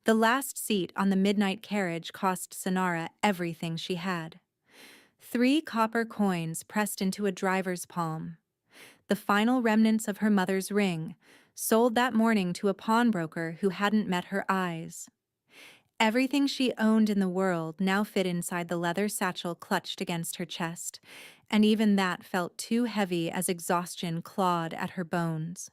The last seat on the midnight carriage cost Sonara everything she had. 3 copper coins pressed into a driver's palm. The final remnants of her mother's ring, sold that morning to a pawnbroker who hadn't met her eyes. Everything she owned in the world now fit inside the leather satchel clutched against her chest, and even that felt too heavy as exhaustion clawed at her bones.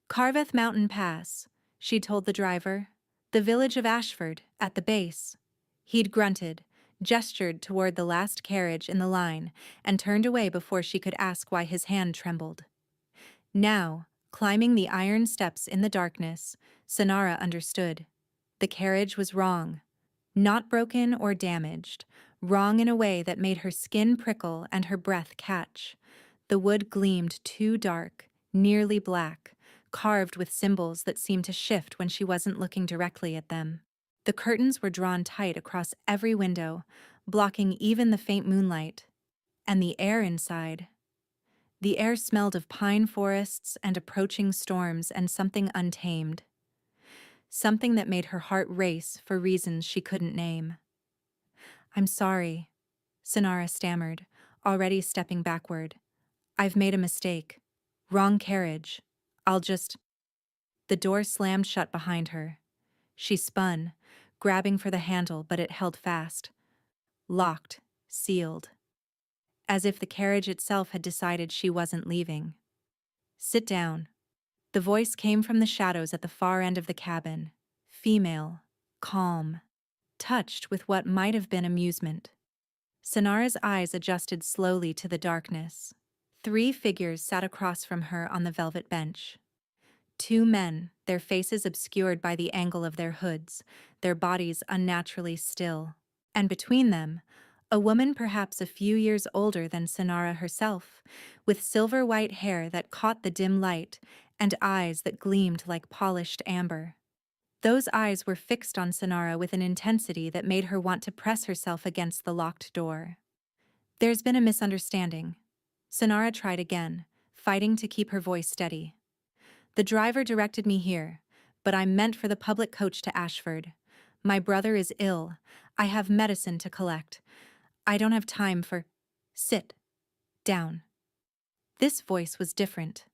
Carveth Mountain Pass, she told the driver. The village of Ashford, at the base. He'd grunted, gestured toward the last carriage in the line, and turned away before she could ask why his hand trembled. Now, climbing the iron steps in the darkness, Sonara understood. The carriage was wrong. Not broken or damaged, wrong in a way that made her skin prickle and her breath catch. The wood gleamed too dark, nearly black, carved with symbols that seemed to shift when she wasn't looking directly at them. The curtains were drawn tight across every window, blocking even the faint moonlight. And the air inside. The air smelled of pine forests and approaching storms and something untamed. Something that made her heart race for reasons she couldn't name. "I'm sorry," Sonara stammered, already stepping backward. "I've made a mistake. Wrong carriage. I'll just—" The door slammed shut behind her. She spun, grabbing for the handle, but it held fast. Locked, sealed. As if the carriage itself had decided she wasn't leaving. "Sit down." The voice came from the shadows at the far end of the cabin. Female, calm, touched with what might have been amusement. Sonara's eyes adjusted slowly to the darkness. 3 figures sat across from her on the velvet bench. 2 men, their faces obscured by the angle of their hoods, their bodies unnaturally still. And between them, a woman perhaps a few years older than Sonara herself, with silver-white hair that caught the dim light and eyes that gleamed like polished amber. Those eyes were fixed on Sonara with an intensity that made her want to press herself against the locked door. "There's been a misunderstanding." Sonara tried again, fighting to keep her voice steady. "The driver directed me here, but I'm meant for the public coach to Ashford. My brother is ill. I have medicine to collect. I don't have time for—" "Sit. Down." This voice was different.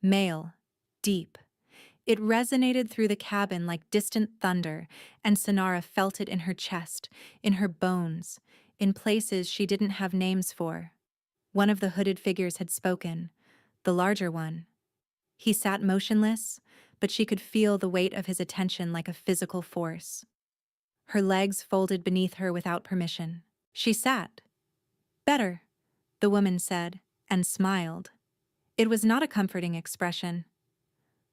Male. Deep. It resonated through the cabin like distant thunder, and Sonara felt it in her chest, in her bones, in places she didn't have names for. One of the hooded figures had spoken, the larger one. He sat motionless, but she could feel the weight of his attention like a physical force. Her legs folded beneath her without permission. She sat. "Better," the woman said, and smiled. It was not a comforting expression.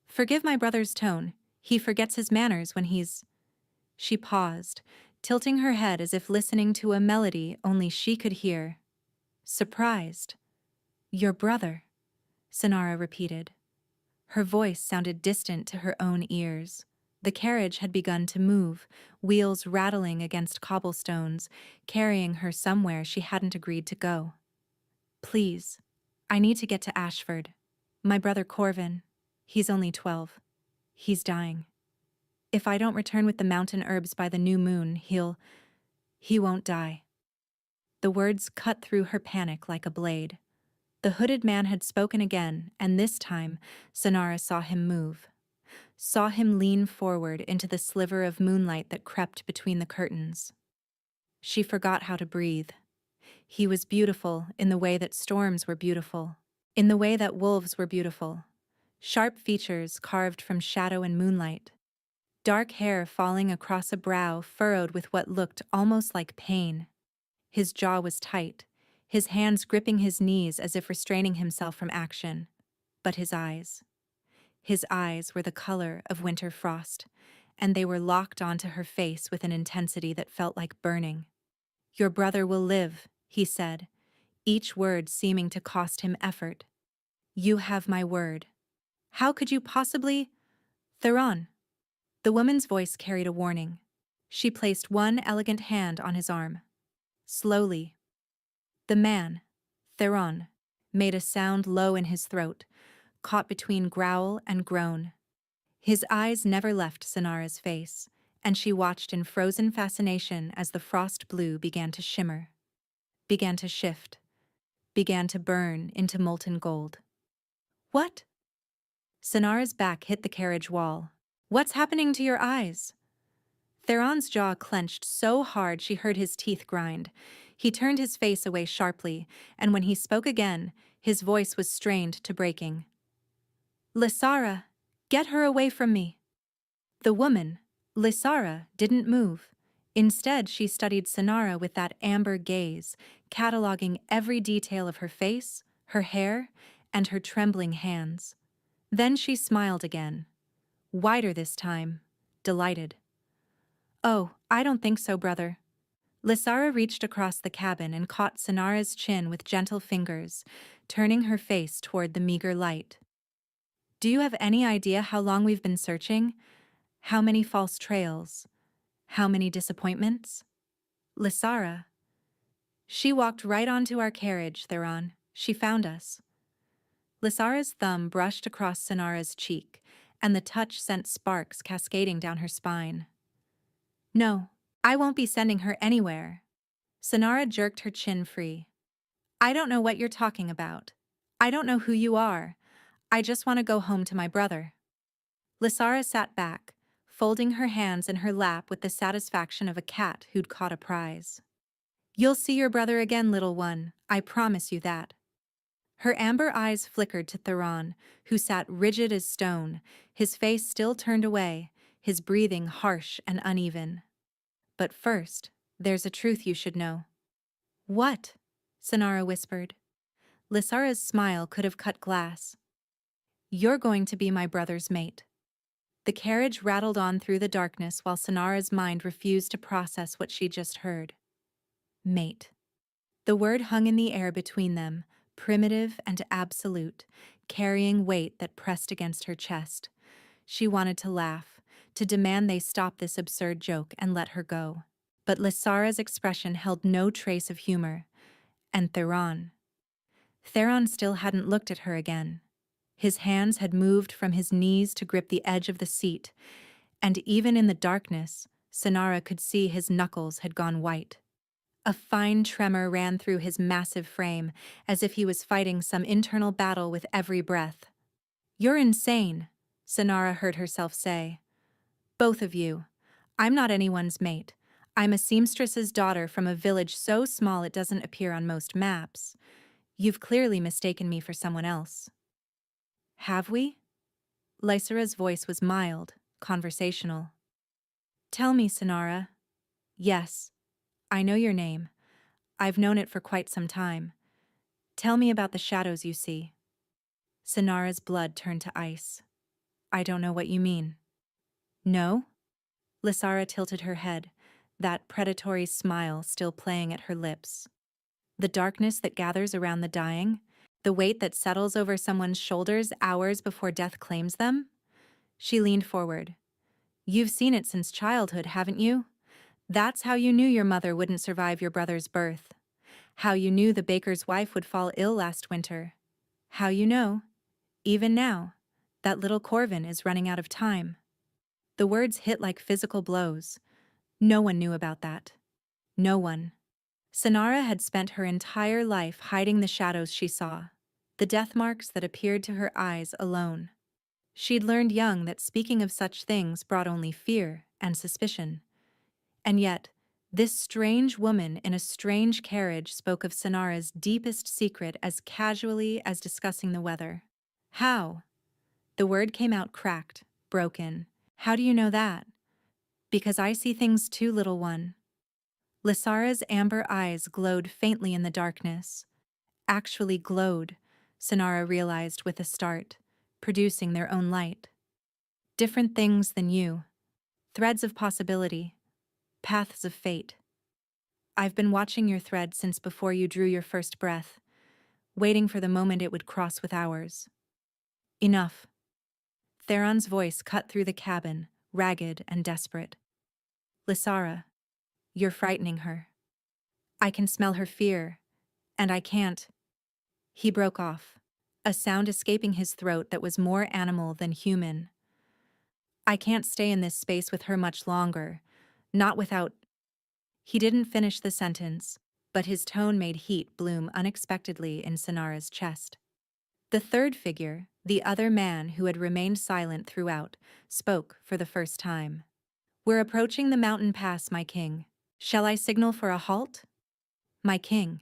"Forgive my brother's tone. He forgets his manners when he's—" She paused, tilting her head as if listening to a melody only she could hear. "Surprised." "Your brother," Sonara repeated. Her voice sounded distant to her own ears. The carriage had begun to move, wheels rattling against cobblestones, carrying her somewhere she hadn't agreed to go. "Please, I need to get to Ashford. My brother Corvin, he's only 12. He's dying. If I don't return with the mountain herbs by the new moon, he won't die." The words cut through her panic like a blade. The hooded man had spoken again, and this time, Sonara saw him move. Saw him lean forward into the sliver of moonlight that crept between the curtains. She forgot how to breathe. He was beautiful in the way that storms were beautiful, in the way that wolves were beautiful. Sharp features carved from shadow and moonlight. Dark hair falling across a brow furrowed with what looked almost like pain. His jaw was tight, his hands gripping his knees as if restraining himself from action. But his eyes were the color of winter frost, and they were locked onto her face with an intensity that felt like burning. "Your brother will live," he said, each word seeming to cost him effort. "You have my word." "How could you possibly—" "Theron." The woman's voice carried a warning. She placed one elegant hand on his arm. Slowly. The man, Theron, made a sound low in his throat, caught between growl and groan. His eyes never left Sonara's face, and she watched in frozen fascination as the frost blue began to shimmer, began to shift, began to burn into molten gold. What? Sonara's back hit the carriage wall. What's happening to your eyes? Theron's jaw clenched so hard she heard his teeth grind. He turned his face away sharply, and when he spoke again, his voice was strained to breaking. Lysara, get her away from me. The woman, Lysara, didn't move. Instead, she studied Sonara with that amber gaze, cataloging every detail of her face, her hair, and her trembling hands. Then she smiled again, wider this time, delighted. Oh, I don't think so, brother. Lysara reached across the cabin and caught Sonara's chin with gentle fingers, turning her face toward the meager light. Do you have any idea how long we've been searching? How many false trails? How many disappointments? Lysara. She walked right onto our carriage, Theron. She found us. Lysara's thumb brushed across Sonara's cheek, and the touch sent sparks cascading down her spine. No, I won't be sending her anywhere. Sonara jerked her chin free. I don't know what you're talking about. I don't know who you are. I just want to go home to my brother. Lysara sat back, folding her hands in her lap with the satisfaction of a cat who'd caught a prize. You'll see your brother again, little one, I promise you that. Her amber eyes flickered to Theron, who sat rigid as stone, his face still turned away, his breathing harsh and uneven. But first, there's a truth you should know. What? Sonara whispered. Lysara's smile could have cut glass. You're going to be my brother's mate. The carriage rattled on through the darkness while Sonara's mind refused to process what she'd just heard. Mate. The word hung in the air between them, primitive and absolute, carrying weight that pressed against her chest. She wanted to laugh, to demand they stop this absurd joke and let her go. But Lysara's expression held no trace of humor. And Theron still hadn't looked at her again. His hands had moved from his knees to grip the edge of the seat, and even in the darkness, Sonara could see his knuckles had gone white. A fine tremor ran through his massive frame, as if he was fighting some internal battle with every breath. You're insane, Sonara heard herself say. Both of you. I'm not anyone's mate. I'm a seamstress's daughter from a village so small it doesn't appear on most maps. You've clearly mistaken me for someone else. Have we? Lysara's voice was mild, conversational. Tell me, Sonara. Yes, I know your name. I've known it for quite some time. Tell me about the shadows you see. Sonara's blood turned to ice. I don't know what you mean. No? Lysara tilted her head, that predatory smile still playing at her lips. The darkness that gathers around the dying, the weight that settles over someone's shoulders hours before death claims them? She leaned forward. You've seen it since childhood, haven't you? That's how you knew your mother wouldn't survive your brother's birth. How you knew the baker's wife would fall ill last winter. How you know, even now, that little Corvin is running out of time. The words hit like physical blows. No one knew about that. No one. Sonara had spent her entire life hiding the shadows she saw, the death marks that appeared to her eyes alone. She'd learned young that speaking of such things brought only fear and suspicion. And yet, this strange woman in a strange carriage spoke of Sonara's deepest secret as casually as discussing the weather. How? The word came out cracked, broken. How do you know that? Because I see things too, little one. Lysara's amber eyes glowed faintly in the darkness. Actually glowed, Sonara realized with a start, producing their own light. Different things than you. Threads of possibility. Paths of fate. I've been watching your thread since before you drew your first breath, waiting for the moment it would cross with ours. Enough. Theron's voice cut through the cabin, ragged and desperate. Lysara, you're frightening her. I can smell her fear, and I can't. He broke off, a sound escaping his throat that was more animal than human. I can't stay in this space with her much longer. Not without. He didn't finish the sentence, but his tone made heat bloom unexpectedly in Sonara's chest. The third figure, the other man who had remained silent throughout, spoke for the first time. We're approaching the mountain pass, my king. Shall I signal for a halt? My king.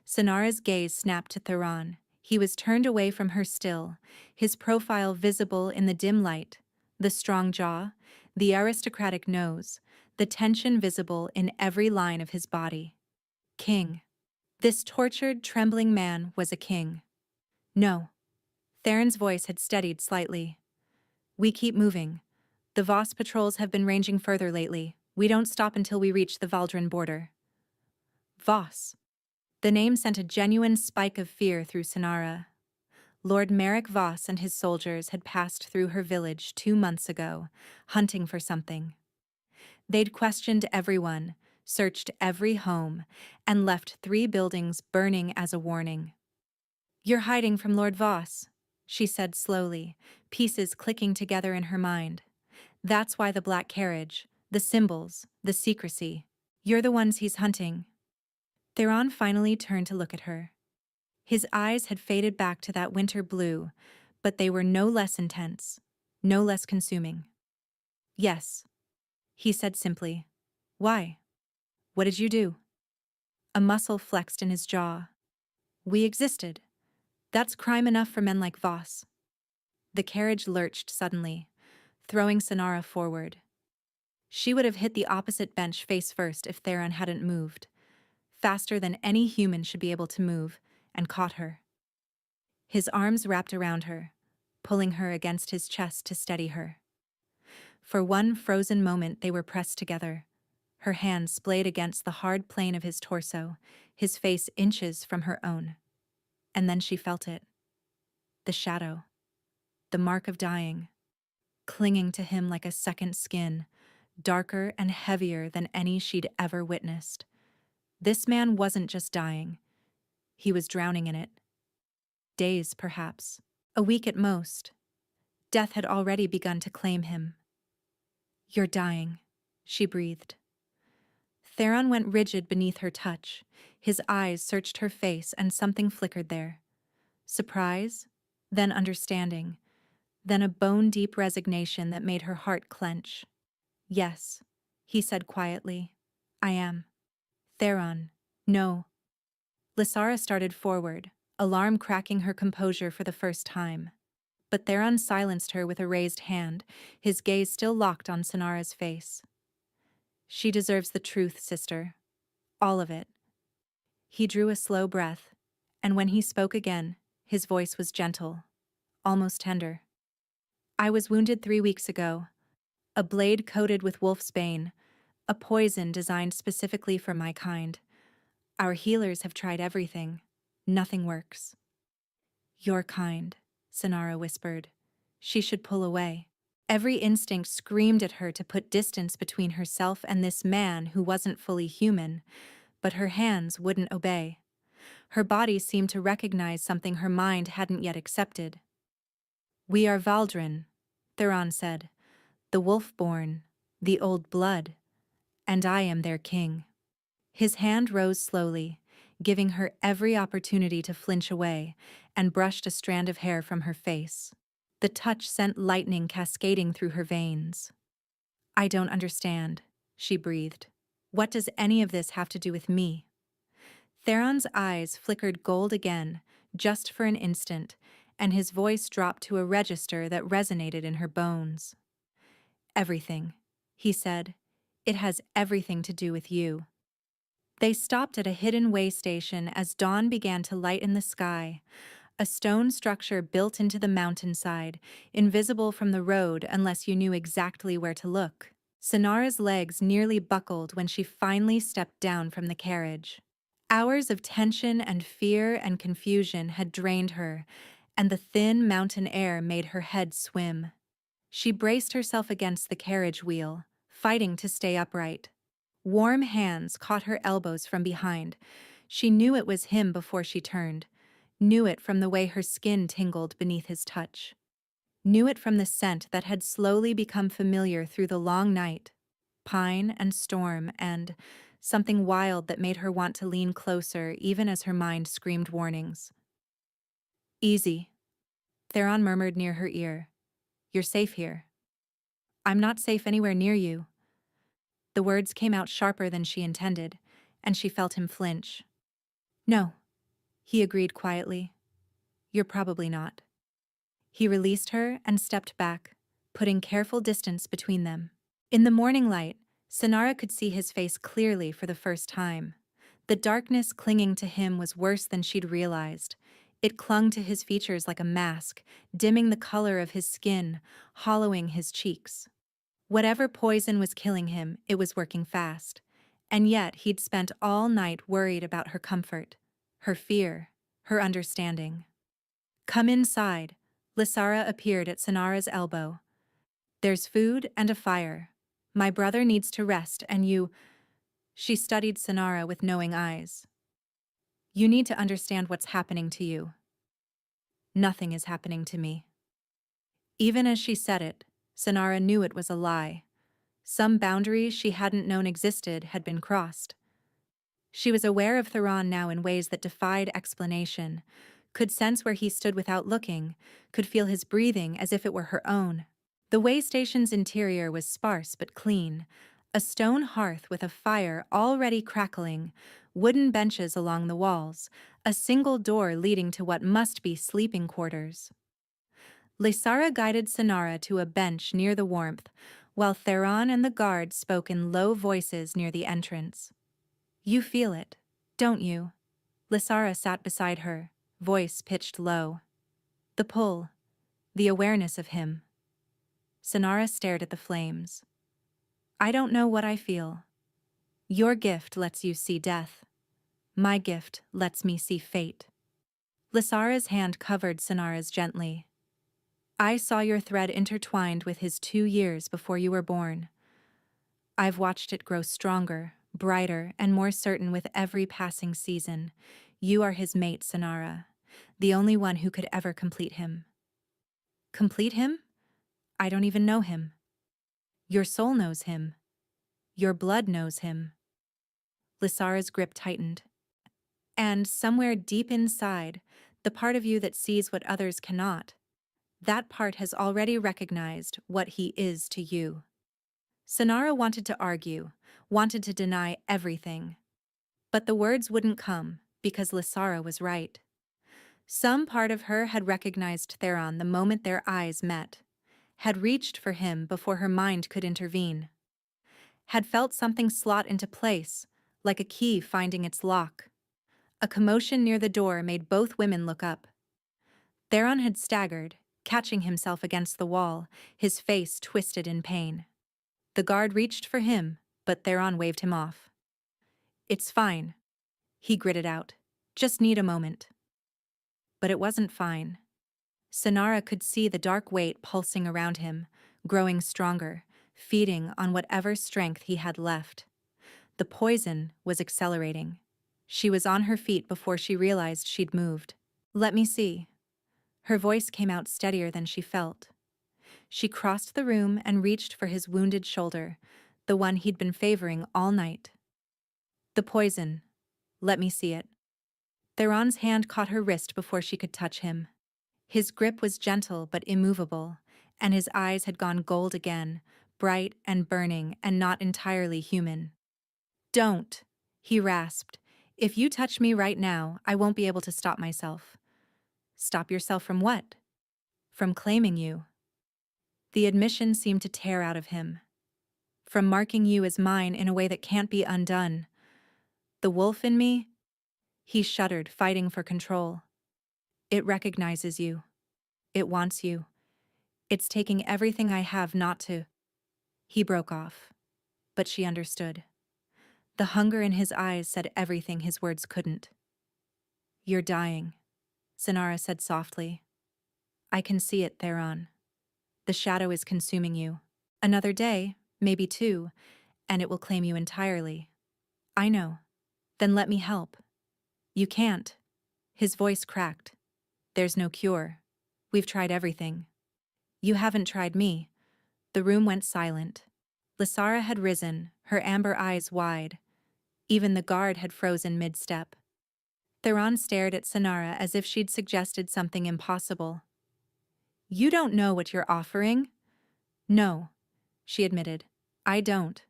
Sonara's gaze snapped to Theron. He was turned away from her still, his profile visible in the dim light, the strong jaw, the aristocratic nose, the tension visible in every line of his body. King. This tortured, trembling man was a king. No. Theron's voice had steadied slightly. We keep moving. The Voss patrols have been ranging further lately. We don't stop until we reach the Valdrin border. Voss. The name sent a genuine spike of fear through Sonara. Lord Merrick Voss and his soldiers had passed through her village 2 months ago, hunting for something. They'd questioned everyone, searched every home, and left 3 buildings burning as a warning. You're hiding from Lord Voss, she said slowly, pieces clicking together in her mind. That's why the black carriage, the symbols, the secrecy. You're the ones he's hunting. Theron finally turned to look at her. His eyes had faded back to that winter blue, but they were no less intense, no less consuming. Yes, he said simply. Why? What did you do? A muscle flexed in his jaw. We existed. That's crime enough for men like Voss. The carriage lurched suddenly, throwing Sonara forward. She would have hit the opposite bench face first if Theron hadn't moved, faster than any human should be able to move, and caught her. His arms wrapped around her, pulling her against his chest to steady her. For one frozen moment they were pressed together, her hands splayed against the hard plane of his torso, his face inches from her own. And then she felt it. The shadow. The mark of dying. Clinging to him like a second skin, darker and heavier than any she'd ever witnessed. This man wasn't just dying. He was drowning in it. Days, perhaps. A week at most. Death had already begun to claim him. You're dying, she breathed. Theron went rigid beneath her touch. His eyes searched her face and something flickered there. Surprise, then understanding, then a bone-deep resignation that made her heart clench. Yes, he said quietly. I am. Theron, no. Lysara started forward, alarm cracking her composure for the first time. But Theron silenced her with a raised hand, his gaze still locked on Sonara's face. She deserves the truth, sister. All of it. He drew a slow breath, and when he spoke again, his voice was gentle, almost tender. I was wounded 3 weeks ago. A blade coated with wolf's bane, a poison designed specifically for my kind. Our healers have tried everything. Nothing works. Your kind, Sonara whispered. She should pull away. Every instinct screamed at her to put distance between herself and this man who wasn't fully human, but her hands wouldn't obey. Her body seemed to recognize something her mind hadn't yet accepted. We are Valdrin, Theron said, the wolf-born, the old blood, and I am their king. His hand rose slowly, giving her every opportunity to flinch away, and brushed a strand of hair from her face. The touch sent lightning cascading through her veins. I don't understand, she breathed. What does any of this have to do with me? Theron's eyes flickered gold again, just for an instant, and his voice dropped to a register that resonated in her bones. Everything, he said. It has everything to do with you. They stopped at a hidden way station as dawn began to light in the sky, a stone structure built into the mountainside, invisible from the road unless you knew exactly where to look. Sonara's legs nearly buckled when she finally stepped down from the carriage. Hours of tension and fear and confusion had drained her, and the thin mountain air made her head swim. She braced herself against the carriage wheel, fighting to stay upright. Warm hands caught her elbows from behind. She knew it was him before she turned, knew it from the way her skin tingled beneath his touch. knew it from the scent that had slowly become familiar through the long night. Pine and storm and something wild that made her want to lean closer even as her mind screamed warnings. Easy, Theron murmured near her ear. You're safe here. I'm not safe anywhere near you. The words came out sharper than she intended, and she felt him flinch. No, he agreed quietly. You're probably not. He released her and stepped back, putting careful distance between them. In the morning light, Sonara could see his face clearly for the first time. The darkness clinging to him was worse than she'd realized. It clung to his features like a mask, dimming the color of his skin, hollowing his cheeks. Whatever poison was killing him, it was working fast. And yet he'd spent all night worried about her comfort, her fear, her understanding. Come inside. Lysara appeared at Sonara's elbow. There's food and a fire. My brother needs to rest and you— She studied Sonara with knowing eyes. You need to understand what's happening to you. Nothing is happening to me. Even as she said it, Sonara knew it was a lie. Some boundary she hadn't known existed had been crossed. She was aware of Theron now in ways that defied explanation, could sense where he stood without looking, could feel his breathing as if it were her own. The way station's interior was sparse but clean, a stone hearth with a fire already crackling, wooden benches along the walls, a single door leading to what must be sleeping quarters. Lysara guided Sonara to a bench near the warmth, while Theron and the guard spoke in low voices near the entrance. You feel it, don't you? Lysara sat beside her, voice pitched low. The pull, the awareness of him. Sonara stared at the flames. I don't know what I feel. Your gift lets you see death. My gift lets me see fate. Lysara's hand covered Sonara's gently. I saw your thread intertwined with his 2 years before you were born. I've watched it grow stronger, brighter, and more certain with every passing season. You are his mate, Sonara, the only one who could ever complete him. Complete him? I don't even know him. Your soul knows him. Your blood knows him. Lysara's grip tightened. And somewhere deep inside, the part of you that sees what others cannot, that part has already recognized what he is to you. Sonara wanted to argue, wanted to deny everything. But the words wouldn't come, because Lysara was right. Some part of her had recognized Theron the moment their eyes met, had reached for him before her mind could intervene, had felt something slot into place, like a key finding its lock. A commotion near the door made both women look up. Theron had staggered, catching himself against the wall, his face twisted in pain. The guard reached for him, but Theron waved him off. It's fine, he gritted out. Just need a moment. But it wasn't fine. Sonara could see the dark weight pulsing around him, growing stronger, feeding on whatever strength he had left. The poison was accelerating. She was on her feet before she realized she'd moved. Let me see. Her voice came out steadier than she felt. She crossed the room and reached for his wounded shoulder, the one he'd been favoring all night. The poison. Let me see it. Theron's hand caught her wrist before she could touch him. His grip was gentle but immovable, and his eyes had gone gold again, bright and burning and not entirely human. Don't, he rasped. If you touch me right now, I won't be able to stop myself. Stop yourself from what? From claiming you. The admission seemed to tear out of him. From marking you as mine in a way that can't be undone. The wolf in me? He shuddered, fighting for control. It recognizes you. It wants you. It's taking everything I have not to. He broke off. But she understood. The hunger in his eyes said everything his words couldn't. You're dying, Sonara said softly. I can see it, Theron. The shadow is consuming you. Another day, maybe 2, and it will claim you entirely. I know. Then let me help. You can't. His voice cracked. There's no cure. We've tried everything. You haven't tried me. The room went silent. Lysara had risen, her amber eyes wide. Even the guard had frozen mid-step. Theron stared at Sonara as if she'd suggested something impossible. You don't know what you're offering? No, she admitted. I don't.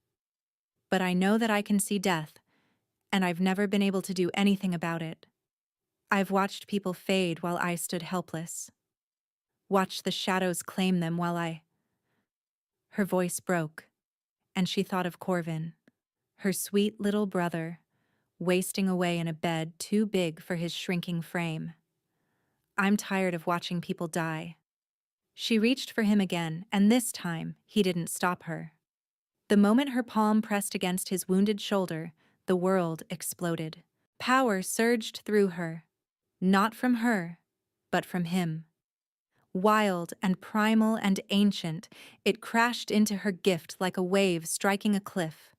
But I know that I can see death, and I've never been able to do anything about it. I've watched people fade while I stood helpless. Watched the shadows claim them while I... Her voice broke, and she thought of Corvin, her sweet little brother, wasting away in a bed too big for his shrinking frame. I'm tired of watching people die. She reached for him again, and this time he didn't stop her. The moment her palm pressed against his wounded shoulder, the world exploded. Power surged through her, not from her, but from him. Wild and primal and ancient, it crashed into her gift like a wave striking a cliff.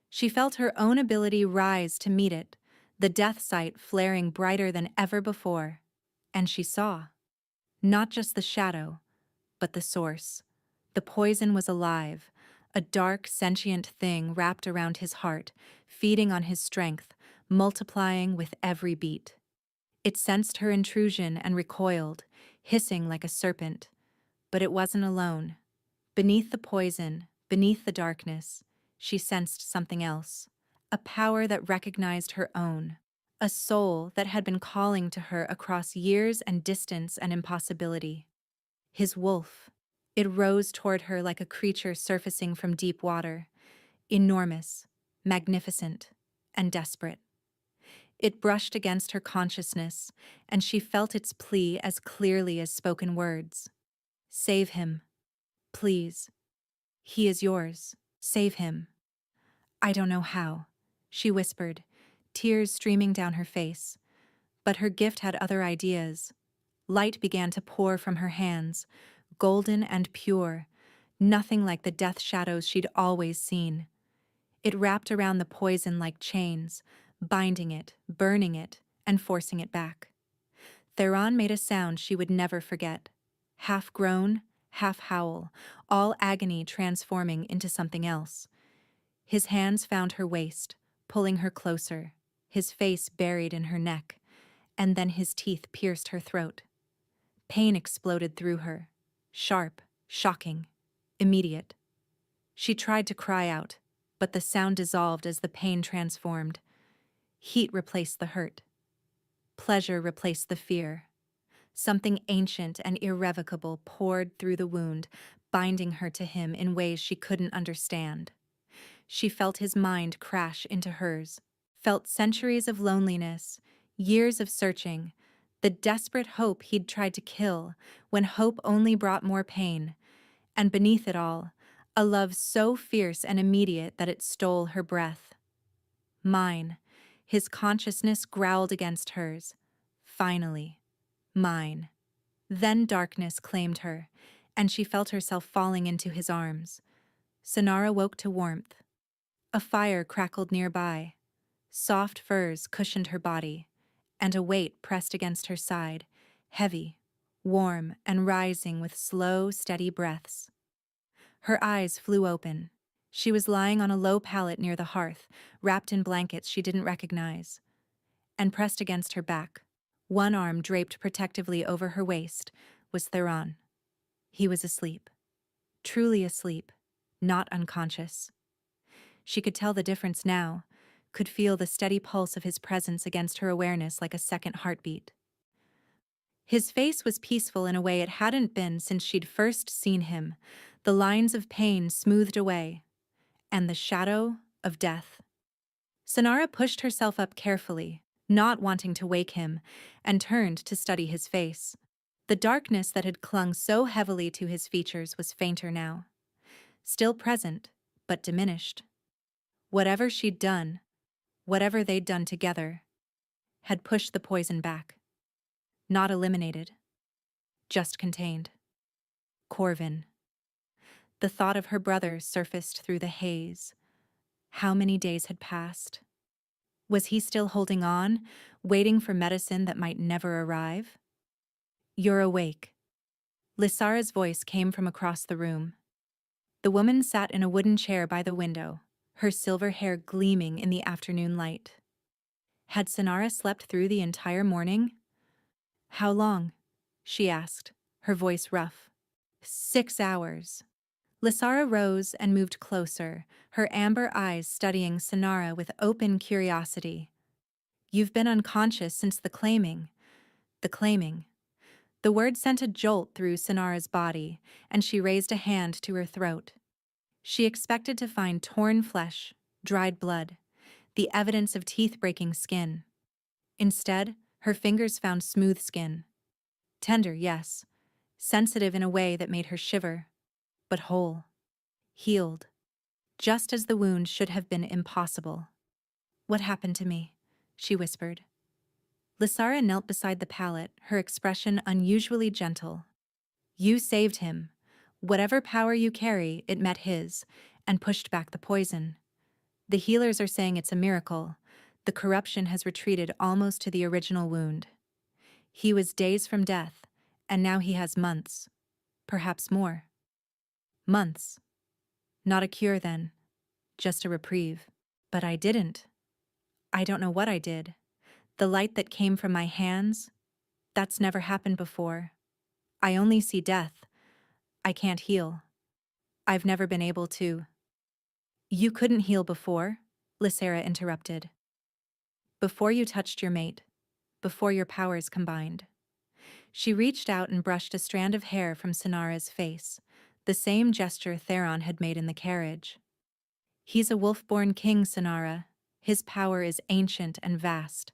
She felt her own ability rise to meet it, the death sight flaring brighter than ever before. And she saw. Not just the shadow, but the source. The poison was alive, a dark, sentient thing wrapped around his heart, feeding on his strength, multiplying with every beat. It sensed her intrusion and recoiled, hissing like a serpent. But it wasn't alone. Beneath the poison, beneath the darkness, she sensed something else. A power that recognized her own. A soul that had been calling to her across years and distance and impossibility. His wolf. It rose toward her like a creature surfacing from deep water. Enormous, magnificent, and desperate. It brushed against her consciousness, and she felt its plea as clearly as spoken words. Save him. Please. He is yours. Save him. I don't know how, she whispered, tears streaming down her face. But her gift had other ideas. Light began to pour from her hands, golden and pure, nothing like the death shadows she'd always seen. It wrapped around the poison like chains, binding it, burning it, and forcing it back. Theron made a sound she would never forget. Half groan, half howl, all agony transforming into something else. His hands found her waist, pulling her closer, his face buried in her neck, and then his teeth pierced her throat. Pain exploded through her, sharp, shocking, immediate. She tried to cry out, but the sound dissolved as the pain transformed. Heat replaced the hurt. Pleasure replaced the fear. Something ancient and irrevocable poured through the wound, binding her to him in ways she couldn't understand. She felt his mind crash into hers, felt centuries of loneliness, years of searching, the desperate hope he'd tried to kill when hope only brought more pain, and beneath it all, a love so fierce and immediate that it stole her breath. Mine. His consciousness growled against hers. Finally. Mine. Then darkness claimed her, and she felt herself falling into his arms. Sonara woke to warmth. A fire crackled nearby. Soft furs cushioned her body, and a weight pressed against her side, heavy, warm, and rising with slow, steady breaths. Her eyes flew open. She was lying on a low pallet near the hearth, wrapped in blankets she didn't recognize. And pressed against her back, one arm draped protectively over her waist, was Theron. He was asleep. Truly asleep, not unconscious. She could tell the difference now, could feel the steady pulse of his presence against her awareness like a second heartbeat. His face was peaceful in a way it hadn't been since she'd first seen him, the lines of pain smoothed away, and the shadow of death. Sonara pushed herself up carefully, not wanting to wake him, and turned to study his face. The darkness that had clung so heavily to his features was fainter now. Still present, but diminished. Whatever she'd done, whatever they'd done together, had pushed the poison back. Not eliminated, just contained. Corvin. The thought of her brother surfaced through the haze. How many days had passed? Was he still holding on, waiting for medicine that might never arrive? You're awake. Lysara's voice came from across the room. The woman sat in a wooden chair by the window, her silver hair gleaming in the afternoon light. Had Sonara slept through the entire morning? How long? She asked, her voice rough. 6 hours. Lysara rose and moved closer, her amber eyes studying Sonara with open curiosity. You've been unconscious since the claiming. The claiming. The word sent a jolt through Sonara's body, and she raised a hand to her throat. She expected to find torn flesh, dried blood, the evidence of teeth-breaking skin. Instead, her fingers found smooth skin. Tender, yes. Sensitive in a way that made her shiver. But whole. Healed. Just as the wound should have been impossible. What happened to me? She whispered. Lysara knelt beside the pallet, her expression unusually gentle. You saved him. Whatever power you carry, it met his, and pushed back the poison. The healers are saying it's a miracle. The corruption has retreated almost to the original wound. He was days from death, and now he has months. Perhaps more. Months. Not a cure then. Just a reprieve. But I didn't. I don't know what I did. The light that came from my hands, that's never happened before. I only see death. I can't heal. I've never been able to. You couldn't heal before? Lysara interrupted. Before you touched your mate. Before your powers combined. She reached out and brushed a strand of hair from Sonara's face, the same gesture Theron had made in the carriage. He's a wolf-born king, Sonara. His power is ancient and vast.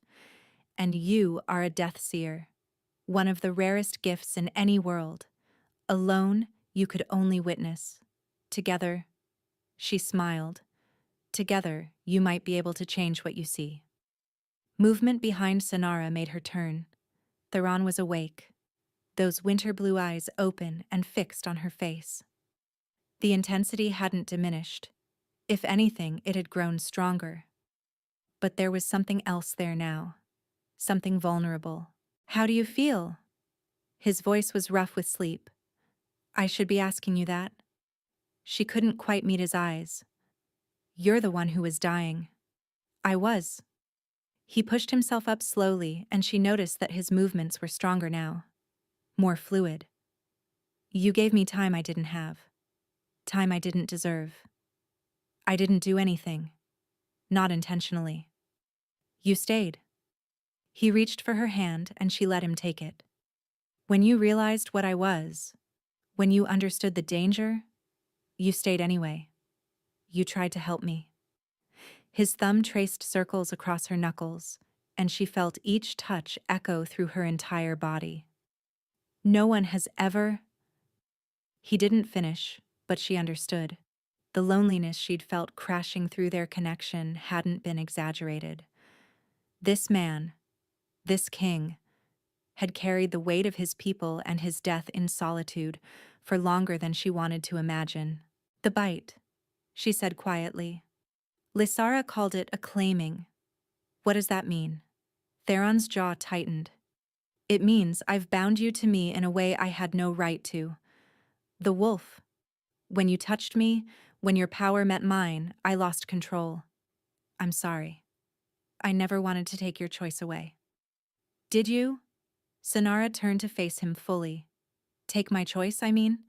And you are a death seer, one of the rarest gifts in any world. Alone, you could only witness. Together, she smiled. Together, you might be able to change what you see. Movement behind Sonara made her turn. Theron was awake, those winter blue eyes open and fixed on her face. The intensity hadn't diminished. If anything, it had grown stronger. But there was something else there now. Something vulnerable. How do you feel? His voice was rough with sleep. I should be asking you that. She couldn't quite meet his eyes. You're the one who was dying. I was. He pushed himself up slowly, and she noticed that his movements were stronger now. More fluid. You gave me time I didn't have. Time I didn't deserve. I didn't do anything. Not intentionally. You stayed. He reached for her hand, and she let him take it. When you realized what I was, when you understood the danger, you stayed anyway. You tried to help me. His thumb traced circles across her knuckles, and she felt each touch echo through her entire body. No one has ever... He didn't finish, but she understood. The loneliness she'd felt crashing through their connection hadn't been exaggerated. This man, this king, had carried the weight of his people and his death in solitude for longer than she wanted to imagine. The bite, she said quietly. Lysara called it a claiming. What does that mean? Theron's jaw tightened. It means I've bound you to me in a way I had no right to. The wolf. When you touched me, when your power met mine, I lost control. I'm sorry. I never wanted to take your choice away. Did you? Sonara turned to face him fully. Take my choice, I mean?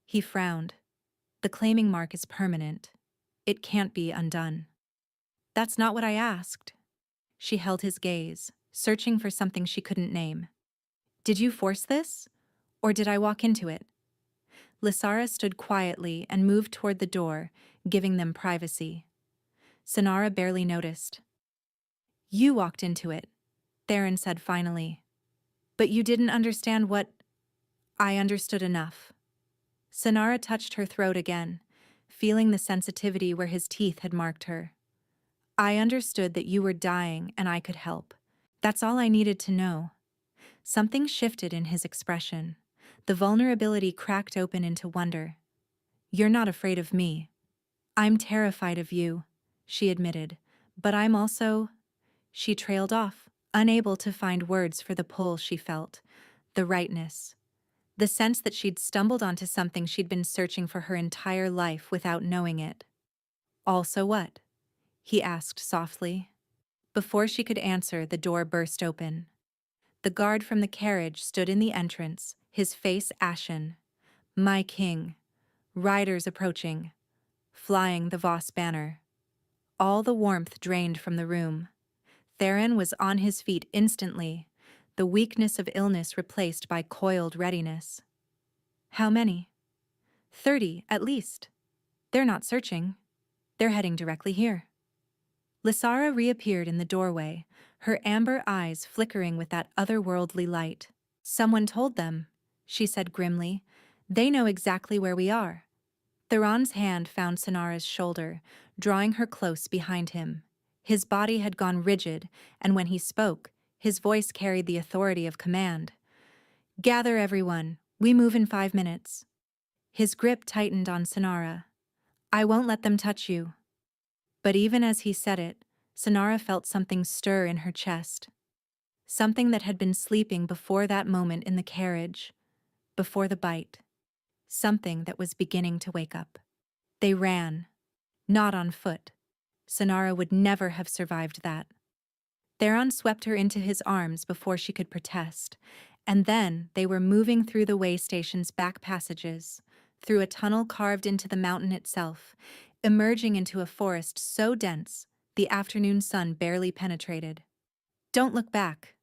He frowned. The claiming mark is permanent. It can't be undone. That's not what I asked. She held his gaze, searching for something she couldn't name. Did you force this? Or did I walk into it? Lysara stood quietly and moved toward the door, giving them privacy. Sonara barely noticed. You walked into it, Theron said finally. But you didn't understand what... I understood enough. Sonara touched her throat again, feeling the sensitivity where his teeth had marked her. I understood that you were dying and I could help. That's all I needed to know. Something shifted in his expression. The vulnerability cracked open into wonder. You're not afraid of me. I'm terrified of you, she admitted. But I'm also... She trailed off, unable to find words for the pull she felt, the rightness. The sense that she'd stumbled onto something she'd been searching for her entire life without knowing it. Also what? He asked softly. Before she could answer, the door burst open. The guard from the carriage stood in the entrance, his face ashen. My king. Riders approaching. Flying the Voss banner. All the warmth drained from the room. Theron was on his feet instantly, the weakness of illness replaced by coiled readiness. How many? 30, at least. They're not searching. They're heading directly here. Lysara reappeared in the doorway, her amber eyes flickering with that otherworldly light. Someone told them, she said grimly. They know exactly where we are. Theron's hand found Sonara's shoulder, drawing her close behind him. His body had gone rigid, and when he spoke, his voice carried the authority of command. Gather, everyone. We move in 5 minutes. His grip tightened on Sonara. I won't let them touch you. But even as he said it, Sonara felt something stir in her chest. Something that had been sleeping before that moment in the carriage, before the bite. Something that was beginning to wake up. They ran. Not on foot. Sonara would never have survived that. Theron swept her into his arms before she could protest, and then they were moving through the way station's back passages, through a tunnel carved into the mountain itself, emerging into a forest so dense the afternoon sun barely penetrated. Don't look back,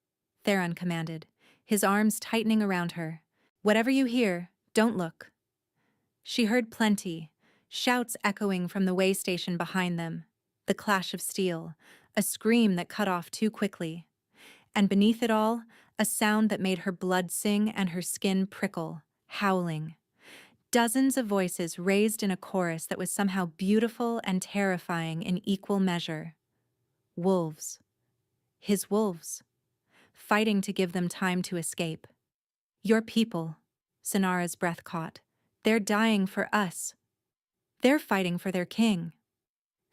Theron commanded, his arms tightening around her. Whatever you hear, don't look. She heard plenty, shouts echoing from the way station behind them, the clash of steel, a scream that cut off too quickly. And beneath it all, a sound that made her blood sing and her skin prickle, howling. Dozens of voices raised in a chorus that was somehow beautiful and terrifying in equal measure. Wolves. His wolves. Fighting to give them time to escape. Your people, Sonara's breath caught. They're dying for us. They're fighting for their king.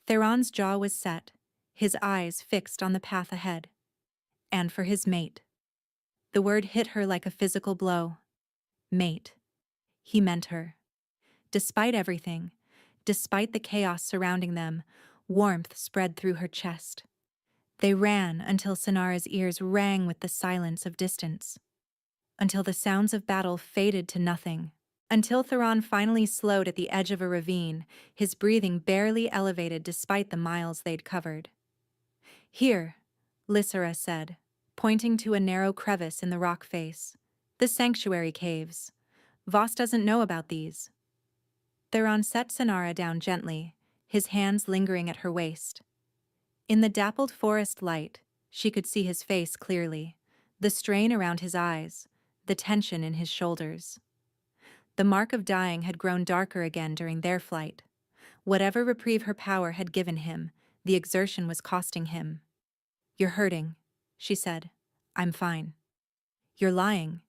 Theron's jaw was set, his eyes fixed on the path ahead. And for his mate. The word hit her like a physical blow. Mate. He meant her. Despite everything, despite the chaos surrounding them, warmth spread through her chest. They ran until Sonara's ears rang with the silence of distance. Until the sounds of battle faded to nothing. Until Theron finally slowed at the edge of a ravine, his breathing barely elevated despite the miles they'd covered. Here, Lysara said, pointing to a narrow crevice in the rock face. The sanctuary caves. Voss doesn't know about these. Theron set Sonara down gently, his hands lingering at her waist. In the dappled forest light, she could see his face clearly, the strain around his eyes, the tension in his shoulders. The mark of dying had grown darker again during their flight. Whatever reprieve her power had given him, the exertion was costing him. You're hurting, she said. I'm fine. You're lying.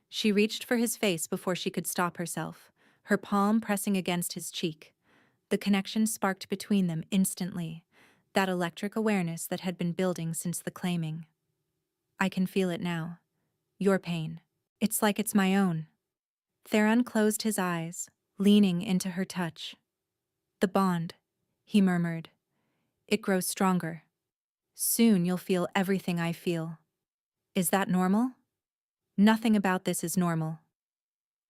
She reached for his face before she could stop herself, her palm pressing against his cheek. The connection sparked between them instantly, that electric awareness that had been building since the claiming. I can feel it now. Your pain. It's like it's my own. Theron closed his eyes, leaning into her touch. The bond, he murmured. It grows stronger. Soon you'll feel everything I feel. Is that normal? Nothing about this is normal.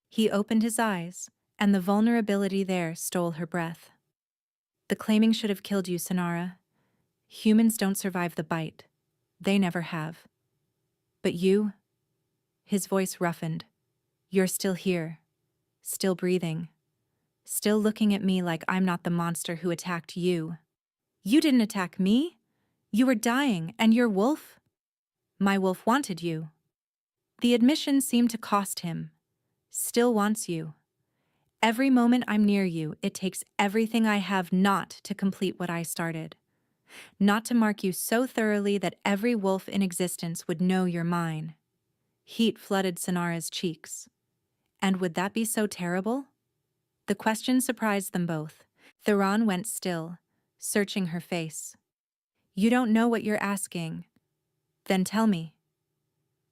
He opened his eyes, and the vulnerability there stole her breath. The claiming should have killed you, Sonara. Humans don't survive the bite. They never have. But you? His voice roughened. You're still here. Still breathing. Still looking at me like I'm not the monster who attacked you. You didn't attack me. You were dying, and your wolf? My wolf wanted you. The admission seemed to cost him. Still wants you. Every moment I'm near you, it takes everything I have not to complete what I started. Not to mark you so thoroughly that every wolf in existence would know you're mine. Heat flooded Sonara's cheeks. And would that be so terrible? The question surprised them both. Theron went still, searching her face. You don't know what you're asking. Then tell me.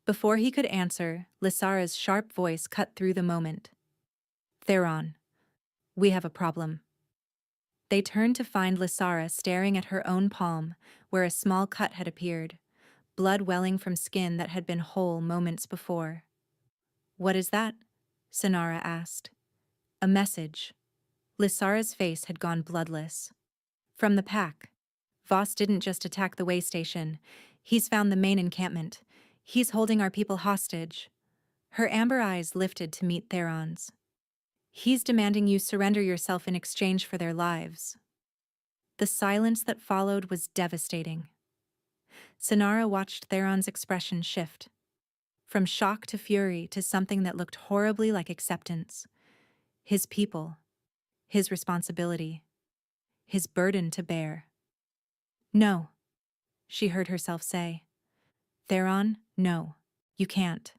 Before he could answer, Lysara's sharp voice cut through the moment. Theron, we have a problem. They turned to find Lysara staring at her own palm, where a small cut had appeared, blood welling from skin that had been whole moments before. What is that? Sonara asked. A message. Lysara's face had gone bloodless. From the pack. Voss didn't just attack the way station. He's found the main encampment. He's holding our people hostage. Her amber eyes lifted to meet Theron's. He's demanding you surrender yourself in exchange for their lives. The silence that followed was devastating. Sonara watched Theron's expression shift. From shock to fury to something that looked horribly like acceptance. His people. His responsibility. His burden to bear. No, she heard herself say. Theron, no, you can't.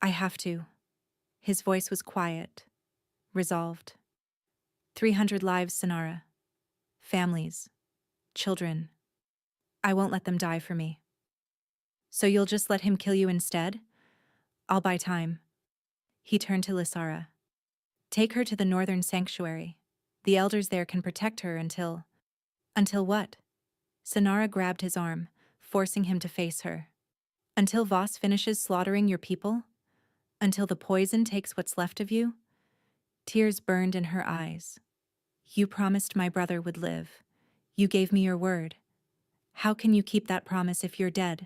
I have to. His voice was quiet, resolved. 300 lives, Sonara. Families. Children. I won't let them die for me. So you'll just let him kill you instead? I'll buy time. He turned to Lysara. Take her to the northern sanctuary. The elders there can protect her until... Until what? Sonara grabbed his arm, forcing him to face her. Until Voss finishes slaughtering your people? Until the poison takes what's left of you? Tears burned in her eyes. You promised my brother would live. You gave me your word. How can you keep that promise if you're dead?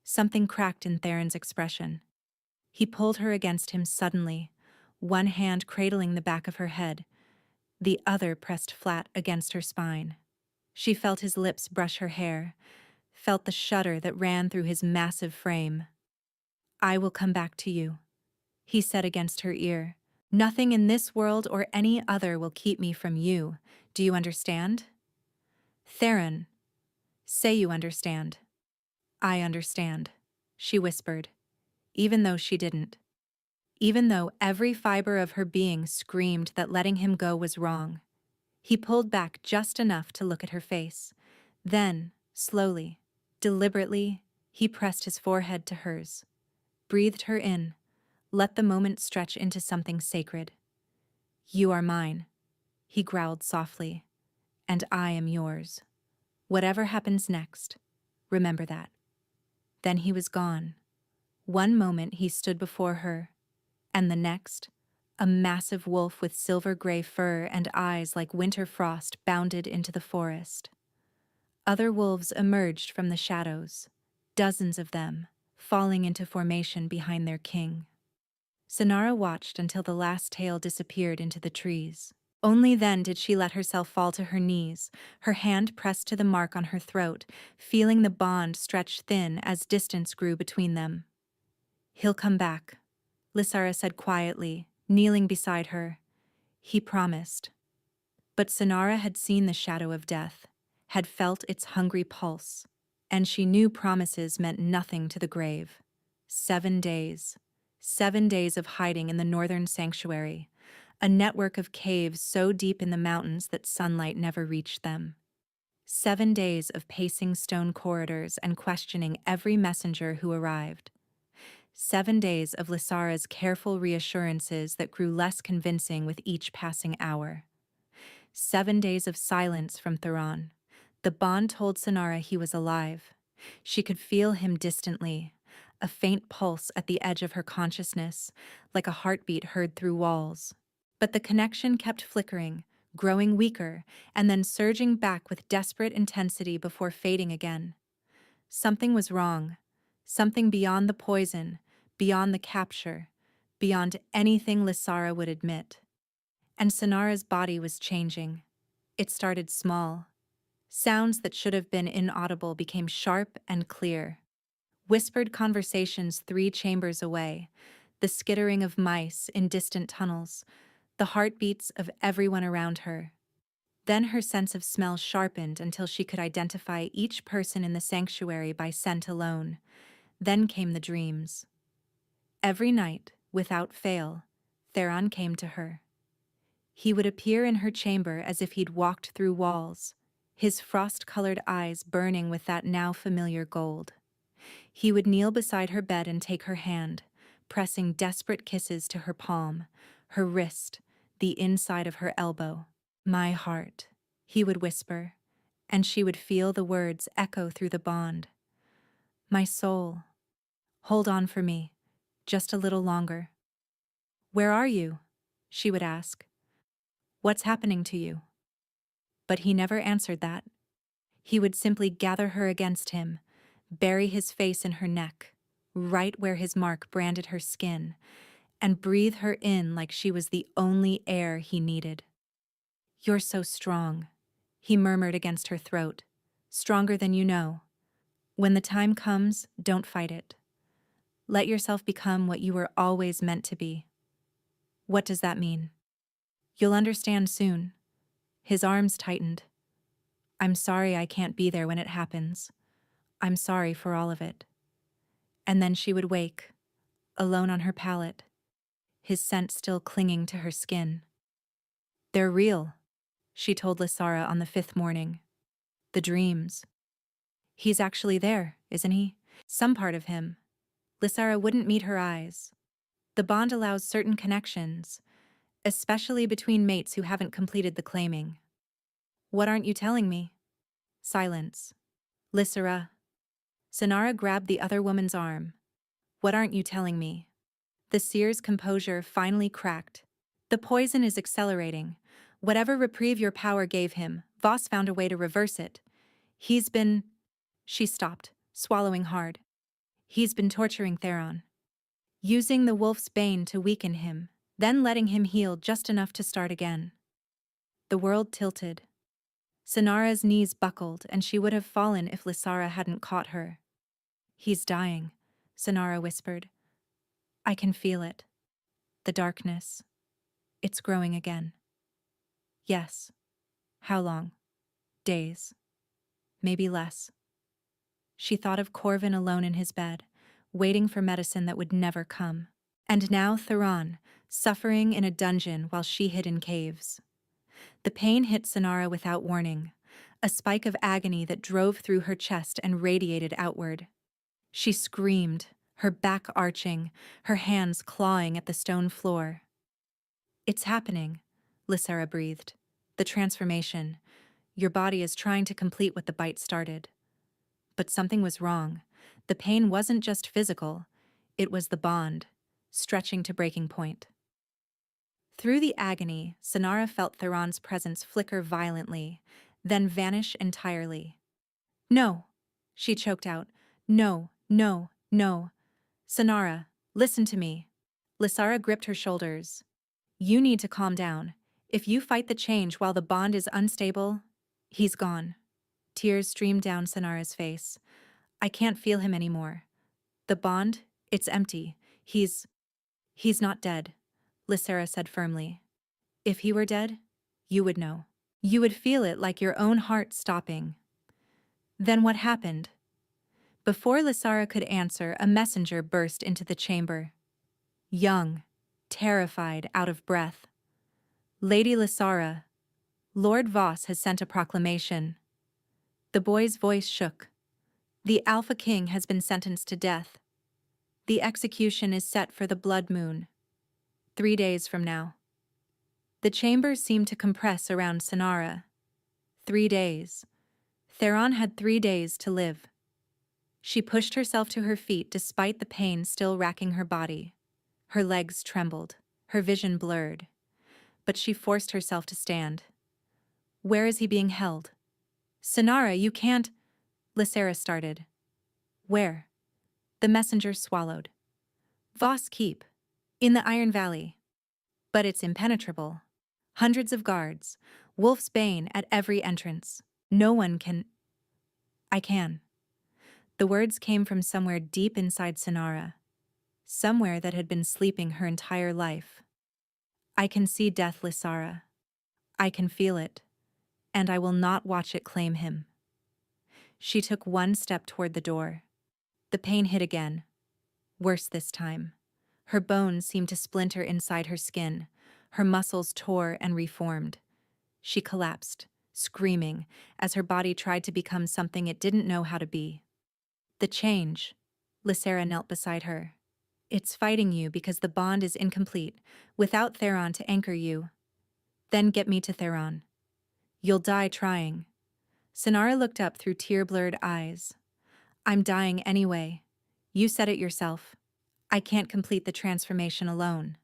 Something cracked in Theron's expression. He pulled her against him suddenly, one hand cradling the back of her head, the other pressed flat against her spine. She felt his lips brush her hair, felt the shudder that ran through his massive frame. I will come back to you, he said against her ear. Nothing in this world or any other will keep me from you. Do you understand? Theron, say you understand. I understand, she whispered, even though she didn't. Even though every fiber of her being screamed that letting him go was wrong. He pulled back just enough to look at her face. Then, slowly, deliberately, he pressed his forehead to hers, breathed her in, let the moment stretch into something sacred. You are mine, he growled softly, and I am yours. Whatever happens next, remember that. Then he was gone. One moment he stood before her, and the next, a massive wolf with silver-gray fur and eyes like winter frost bounded into the forest. Other wolves emerged from the shadows, dozens of them, falling into formation behind their king. Sonara watched until the last tail disappeared into the trees. Only then did she let herself fall to her knees, her hand pressed to the mark on her throat, feeling the bond stretch thin as distance grew between them. He'll come back, Lysara said quietly, kneeling beside her. He promised. But Sonara had seen the shadow of death, had felt its hungry pulse, and she knew promises meant nothing to the grave. 7 days. 7 days of hiding in the northern sanctuary, a network of caves so deep in the mountains that sunlight never reached them. 7 days of pacing stone corridors and questioning every messenger who arrived. 7 days of Lysara's careful reassurances that grew less convincing with each passing hour. 7 days of silence from Theron. The bond told Sonara he was alive. She could feel him distantly, a faint pulse at the edge of her consciousness, like a heartbeat heard through walls. But the connection kept flickering, growing weaker, and then surging back with desperate intensity before fading again. Something was wrong. Something beyond the poison, beyond the capture, beyond anything Lysara would admit. And Sonara's body was changing. It started small. Sounds that should have been inaudible became sharp and clear. Whispered conversations 3 chambers away, the skittering of mice in distant tunnels, the heartbeats of everyone around her. Then her sense of smell sharpened until she could identify each person in the sanctuary by scent alone. Then came the dreams. Every night, without fail, Theron came to her. He would appear in her chamber as if he'd walked through walls, his frost-colored eyes burning with that now familiar gold. He would kneel beside her bed and take her hand, pressing desperate kisses to her palm, her wrist, the inside of her elbow. "My heart," he would whisper, and she would feel the words echo through the bond. "My soul, hold on for me, just a little longer." "Where are you?" she would ask. "What's happening to you?" But he never answered that. He would simply gather her against him, bury his face in her neck, right where his mark branded her skin, and breathe her in like she was the only air he needed. "You're so strong," he murmured against her throat, "stronger than you know. When the time comes, don't fight it. Let yourself become what you were always meant to be." "What does that mean?" "You'll understand soon." His arms tightened. "I'm sorry I can't be there when it happens. I'm sorry for all of it." And then she would wake, alone on her pallet, his scent still clinging to her skin. "They're real," she told Lysara on the 5th morning. "The dreams. He's actually there, isn't he? Some part of him." Lysara wouldn't meet her eyes. The bond allows certain connections, especially between mates who haven't completed the claiming. "What aren't you telling me?" Silence. "Lysara." Sinara grabbed the other woman's arm. "What aren't you telling me?" The seer's composure finally cracked. "The poison is accelerating. Whatever reprieve your power gave him, Voss found a way to reverse it. He's been—" She stopped, swallowing hard. "He's been torturing Theron. Using the wolf's bane to weaken him, then letting him heal just enough to start again." The world tilted. Sinara's knees buckled, and she would have fallen if Lysara hadn't caught her. "He's dying," Sinara whispered. "I can feel it. The darkness. It's growing again." "Yes." "How long?" "Days. Maybe less." She thought of Corvin alone in his bed, waiting for medicine that would never come. And now Theron, suffering in a dungeon while she hid in caves. The pain hit Sinara without warning, a spike of agony that drove through her chest and radiated outward. She screamed, her back arching, her hands clawing at the stone floor. "It's happening," Lysara breathed. "The transformation. Your body is trying to complete what the bite started." But something was wrong. The pain wasn't just physical. It was the bond, stretching to breaking point. Through the agony, Sinara felt Theron's presence flicker violently, then vanish entirely. "No," she choked out. "No, no, no. Sinara, listen to me." Lysara gripped her shoulders. "You need to calm down. If you fight the change while the bond is unstable, he's gone." Tears streamed down Sinara's face. "I can't feel him anymore. The bond, it's empty. He's not dead," Lysara said firmly. "If he were dead, you would know. You would feel it like your own heart stopping." "Then what happened?" Before Lysara could answer, a messenger burst into the chamber. Young, terrified, out of breath. "Lady Lysara, Lord Voss has sent a proclamation." The boy's voice shook. "The Alpha King has been sentenced to death. The execution is set for the blood moon. 3 days from now." The chamber seemed to compress around Sinara. 3 days. Theron had 3 days to live. She pushed herself to her feet despite the pain still racking her body. Her legs trembled, her vision blurred. But she forced herself to stand. "Where is he being held?" "Sinara, you can't—" Lysara started. "Where?" The messenger swallowed. "Voss Keep, in the Iron Valley. But it's impenetrable. Hundreds of guards, Wolf's Bane at every entrance. No one can—" "I can." The words came from somewhere deep inside Sinara, somewhere that had been sleeping her entire life. "I can see death, Lysara. I can feel it, and I will not watch it claim him." She took one step toward the door. The pain hit again. Worse this time. Her bones seemed to splinter inside her skin. Her muscles tore and reformed. She collapsed, screaming, as her body tried to become something it didn't know how to be. The change. Lysera knelt beside her. It's fighting you because the bond is incomplete, without Theron to anchor you. Then get me to Theron. You'll die trying. Sonara looked up through tear-blurred eyes. I'm dying anyway. You said it yourself. I can't complete the transformation alone.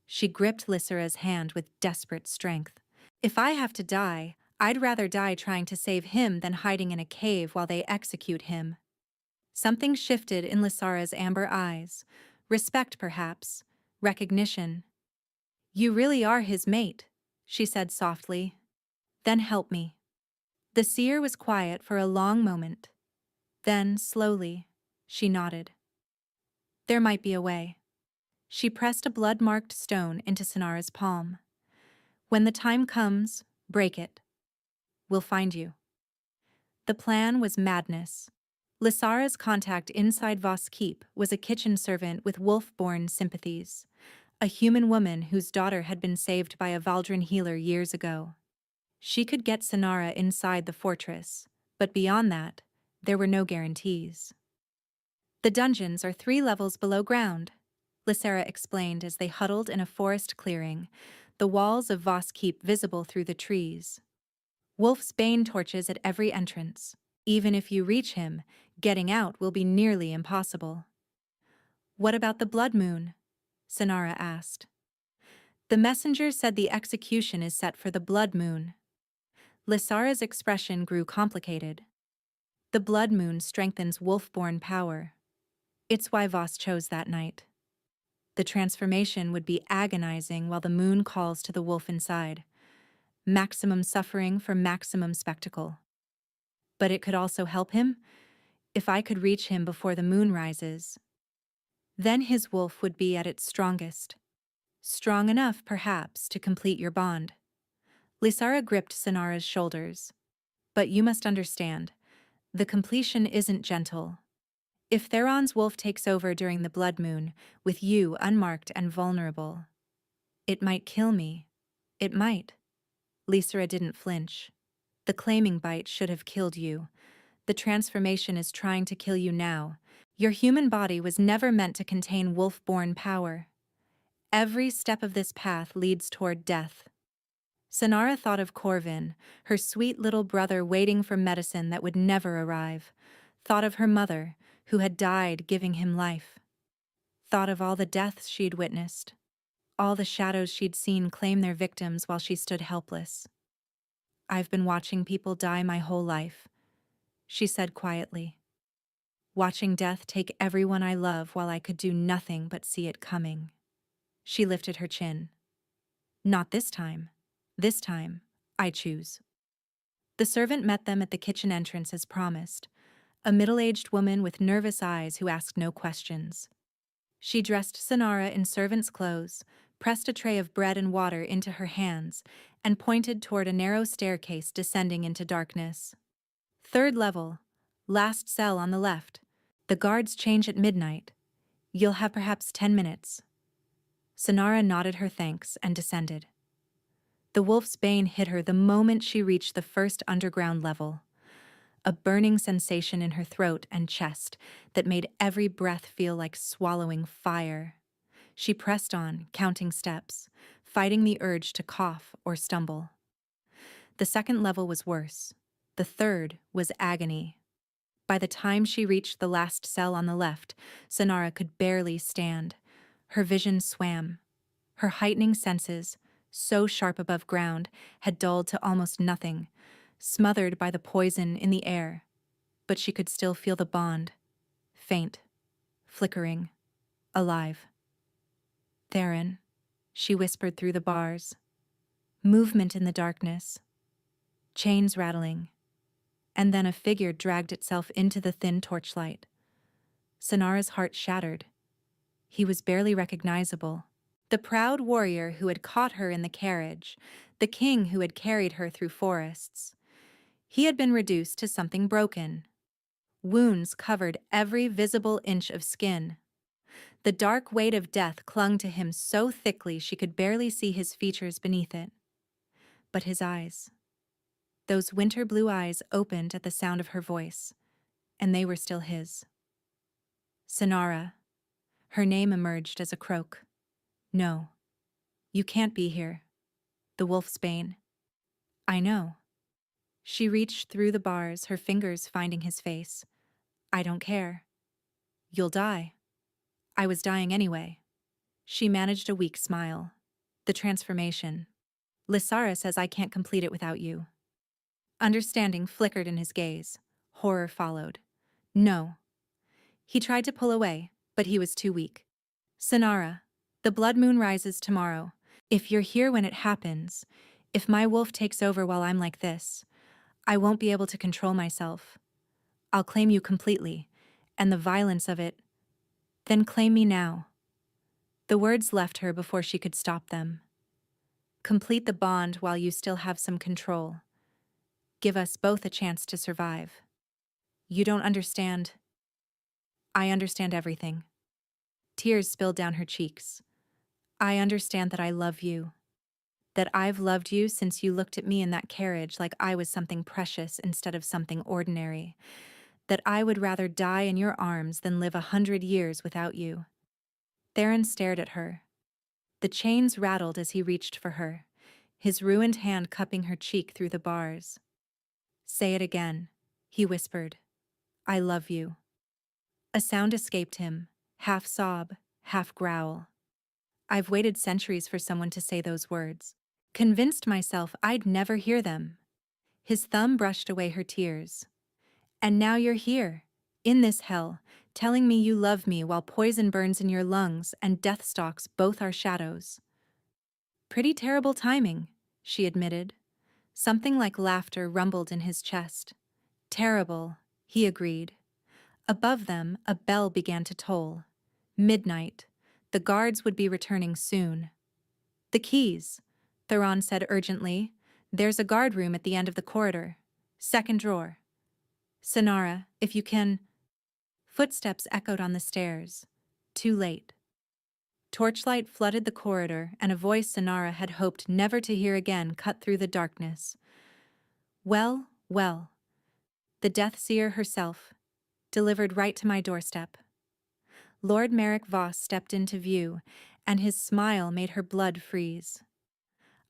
She gripped Lysera's hand with desperate strength. If I have to die, I'd rather die trying to save him than hiding in a cave while they execute him. Something shifted in Lysera's amber eyes. Respect, perhaps. Recognition. You really are his mate, she said softly. Then help me. The seer was quiet for a long moment. Then, slowly, she nodded. There might be a way. She pressed a blood-marked stone into Sonara's palm. When the time comes, break it. We'll find you. The plan was madness. Lysara's contact inside Voss Keep was a kitchen servant with wolf-born sympathies, a human woman whose daughter had been saved by a Valdrin healer years ago. She could get Sonara inside the fortress, but beyond that, there were no guarantees. The dungeons are 3 levels below ground, Lysera explained as they huddled in a forest clearing, the walls of Voss Keep visible through the trees. Wolf's bane torches at every entrance. Even if you reach him, getting out will be nearly impossible. What about the blood moon? Sonara asked. The messenger said the execution is set for the blood moon. Lysara's expression grew complicated. The blood moon strengthens wolf-born power. It's why Voss chose that night. The transformation would be agonizing while the moon calls to the wolf inside. Maximum suffering for maximum spectacle. But it could also help him, if I could reach him before the moon rises. Then his wolf would be at its strongest. Strong enough, perhaps, to complete your bond. Lysera gripped Sonara's shoulders. But you must understand, the completion isn't gentle. If Theron's wolf takes over during the blood moon, with you unmarked and vulnerable, it might kill me. It might. Lysera didn't flinch. The claiming bite should have killed you. The transformation is trying to kill you now. Your human body was never meant to contain wolf-born power. Every step of this path leads toward death. Sonara thought of Corvin, her sweet little brother waiting for medicine that would never arrive. Thought of her mother, who had died giving him life. Thought of all the deaths she'd witnessed. All the shadows she'd seen claim their victims while she stood helpless. I've been watching people die my whole life, she said quietly. Watching death take everyone I love while I could do nothing but see it coming. She lifted her chin. Not this time. This time, I choose. The servant met them at the kitchen entrance as promised, a middle-aged woman with nervous eyes who asked no questions. She dressed Sonara in servant's clothes, pressed a tray of bread and water into her hands, and pointed toward a narrow staircase descending into darkness. 3rd level, last cell on the left. The guards change at midnight. You'll have perhaps 10 minutes. Sonara nodded her thanks and descended. The wolf's bane hit her the moment she reached the first underground level. A burning sensation in her throat and chest that made every breath feel like swallowing fire. She pressed on, counting steps, fighting the urge to cough or stumble. The 2nd level was worse. The 3rd was agony. By the time she reached the last cell on the left, Sonara could barely stand. Her vision swam. Her heightening senses, so sharp above ground, had dulled to almost nothing, smothered by the poison in the air. But she could still feel the bond, faint, flickering, alive. Theron, she whispered through the bars. Movement in the darkness. Chains rattling. And then a figure dragged itself into the thin torchlight. Sonara's heart shattered. He was barely recognizable. The proud warrior who had caught her in the carriage, the king who had carried her through forests. He had been reduced to something broken. Wounds covered every visible inch of skin. The dark weight of death clung to him so thickly she could barely see his features beneath it. But his eyes, those winter blue eyes, opened at the sound of her voice. and they were still his. Sonara. Her name emerged as a croak. No. You can't be here. The wolf's bane. I know. She reached through the bars, her fingers finding his face. I don't care. You'll die. I was dying anyway. She managed a weak smile. The transformation. Lysara says I can't complete it without you. Understanding flickered in his gaze. Horror followed. No. He tried to pull away, but he was too weak. Sonara, the blood moon rises tomorrow. If you're here when it happens, if my wolf takes over while I'm like this, I won't be able to control myself. I'll claim you completely, and the violence of it, then claim me now. The words left her before she could stop them. Complete the bond while you still have some control. Give us both a chance to survive. You don't understand. I understand everything. Tears spilled down her cheeks. I understand that I love you. That I've loved you since you looked at me in that carriage like I was something precious instead of something ordinary. That I would rather die in your arms than live 100 years without you. Theron stared at her. The chains rattled as he reached for her, his ruined hand cupping her cheek through the bars. Say it again, he whispered. I love you. A sound escaped him, half sob, half growl. I've waited centuries for someone to say those words. Convinced myself I'd never hear them. His thumb brushed away her tears. And now you're here, in this hell, telling me you love me while poison burns in your lungs and death stalks both our shadows. Pretty terrible timing, she admitted. Something like laughter rumbled in his chest. Terrible, he agreed. Above them, a bell began to toll. Midnight. The guards would be returning soon. The keys, Theron said urgently. There's a guard room at the end of the corridor. Second drawer. Sonara, if you can... Footsteps echoed on the stairs. Too late. Torchlight flooded the corridor, and a voice Sonara had hoped never to hear again cut through the darkness. Well, well. The Death Seer herself, delivered right to my doorstep. Lord Merrick Voss stepped into view, and his smile made her blood freeze.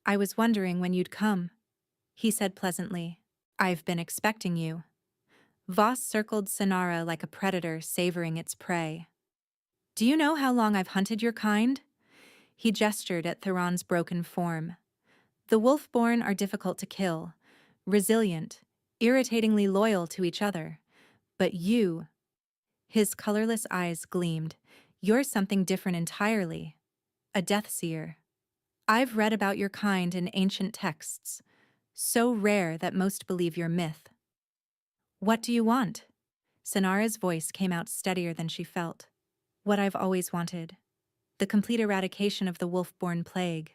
I was wondering when you'd come, he said pleasantly. I've been expecting you. Voss circled Sonara like a predator savoring its prey. Do you know how long I've hunted your kind? He gestured at Theron's broken form. The Wolfborn are difficult to kill, resilient, irritatingly loyal to each other. But you... His colorless eyes gleamed. You're something different entirely. A Death Seer. I've read about your kind in ancient texts, so rare that most believe you're myth. What do you want? Sonara's voice came out steadier than she felt. What I've always wanted. The complete eradication of the Wolfborn plague.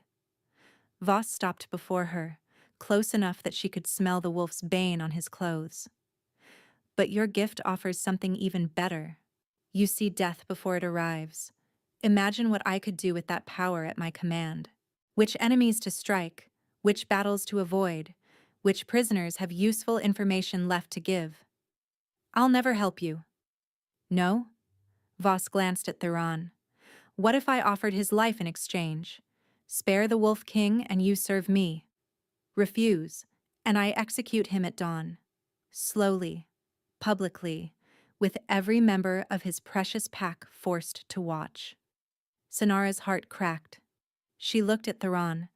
Voss stopped before her, close enough that she could smell the wolf's bane on his clothes. But your gift offers something even better. You see death before it arrives. Imagine what I could do with that power at my command. Which enemies to strike, which battles to avoid, which prisoners have useful information left to give. I'll never help you. No? Voss glanced at Theron. What if I offered his life in exchange? Spare the Wolf King and you serve me. Refuse, and I execute him at dawn. Slowly, publicly, with every member of his precious pack forced to watch. Sonara's heart cracked. She looked at Theron,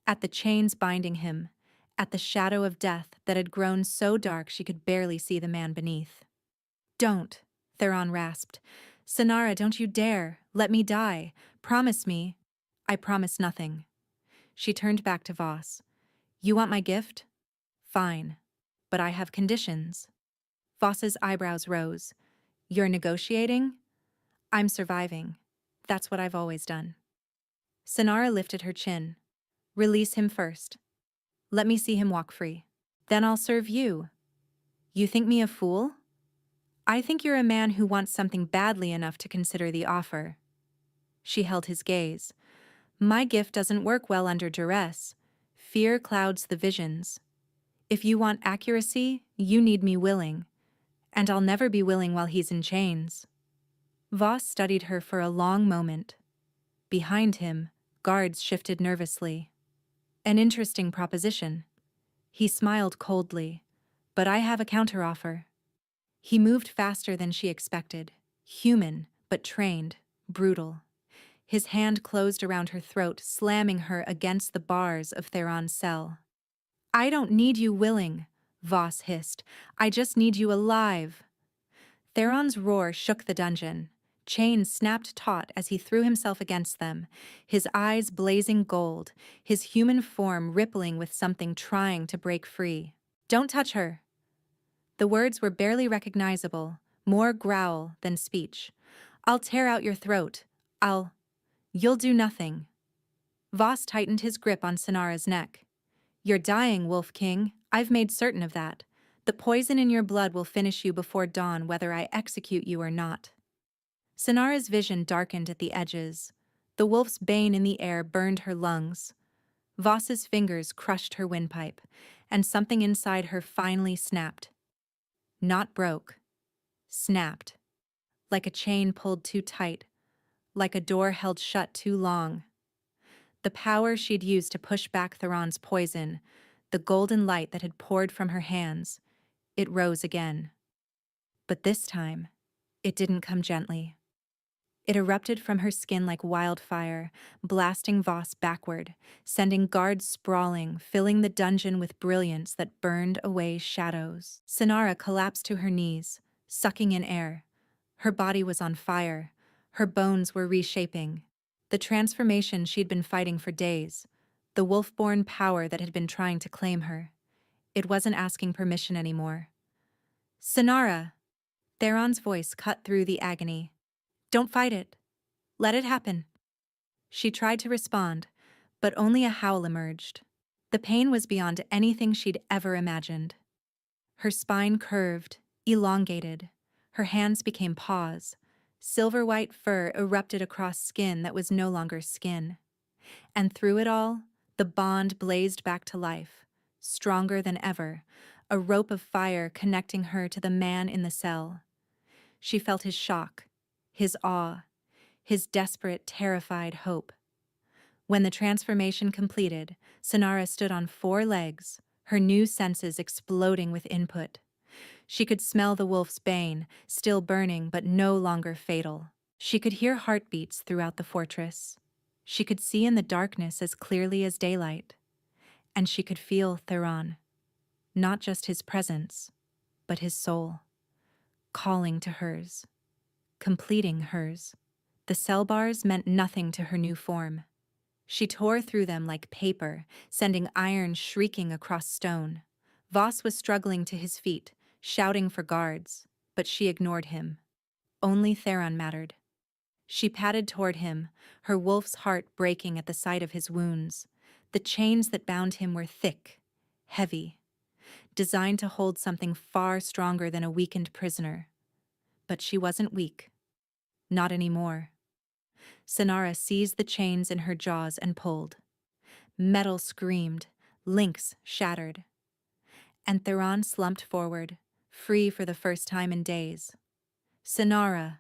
at the chains binding him, at the shadow of death that had grown so dark she could barely see the man beneath. Don't, Theron rasped. Sonara, don't you dare. Let me die. Promise me. I promise nothing. She turned back to Voss. You want my gift? Fine. But I have conditions. Voss's eyebrows rose. You're negotiating? I'm surviving. That's what I've always done. Sonara lifted her chin. Release him first. Let me see him walk free. Then I'll serve you. You think me a fool? I think you're a man who wants something badly enough to consider the offer. She held his gaze. My gift doesn't work well under duress. Fear clouds the visions. If you want accuracy, you need me willing. And I'll never be willing while he's in chains. Voss studied her for a long moment. Behind him, guards shifted nervously. An interesting proposition. He smiled coldly. But I have a counteroffer. He moved faster than she expected. Human, but trained, brutal. His hand closed around her throat, slamming her against the bars of Theron's cell. I don't need you willing, Voss hissed. I just need you alive. Theron's roar shook the dungeon. Chains snapped taut as he threw himself against them, his eyes blazing gold, his human form rippling with something trying to break free. Don't touch her. The words were barely recognizable, more growl than speech. I'll tear out your throat. You'll do nothing. Voss tightened his grip on Sonara's neck. You're dying, Wolf King. I've made certain of that. The poison in your blood will finish you before dawn, whether I execute you or not. Sonara's vision darkened at the edges. The wolf's bane in the air burned her lungs. Voss's fingers crushed her windpipe, and something inside her finally snapped. Not broke. Snapped. Like a chain pulled too tight. Like a door held shut too long. The power she'd used to push back Theron's poison, the golden light that had poured from her hands, it rose again. But this time, it didn't come gently. It erupted from her skin like wildfire, blasting Voss backward, sending guards sprawling, filling the dungeon with brilliance that burned away shadows. Sonara collapsed to her knees, sucking in air. Her body was on fire. Her bones were reshaping. The transformation she'd been fighting for days, the wolf-born power that had been trying to claim her. It wasn't asking permission anymore. Sonara! Theron's voice cut through the agony. Don't fight it. Let it happen. She tried to respond, but only a howl emerged. The pain was beyond anything she'd ever imagined. Her spine curved, elongated. Her hands became paws. Silver-white fur erupted across skin that was no longer skin. And through it all, the bond blazed back to life, stronger than ever, a rope of fire connecting her to the man in the cell. She felt his shock, his awe, his desperate, terrified hope. When the transformation completed, Sonara stood on 4 legs, her new senses exploding with input. She could smell the wolf's bane, still burning but no longer fatal. She could hear heartbeats throughout the fortress. She could see in the darkness as clearly as daylight. And she could feel Theron, not just his presence, but his soul, calling to hers, completing hers. The cell bars meant nothing to her new form. She tore through them like paper, sending iron shrieking across stone. Voss was struggling to his feet, shouting for guards, but she ignored him. Only Theron mattered. She padded toward him, her wolf's heart breaking at the sight of his wounds. The chains that bound him were thick, heavy, designed to hold something far stronger than a weakened prisoner. But she wasn't weak. Not anymore. Sonara seized the chains in her jaws and pulled. Metal screamed, links shattered. And Theron slumped forward, free for the first time in days. Sonara.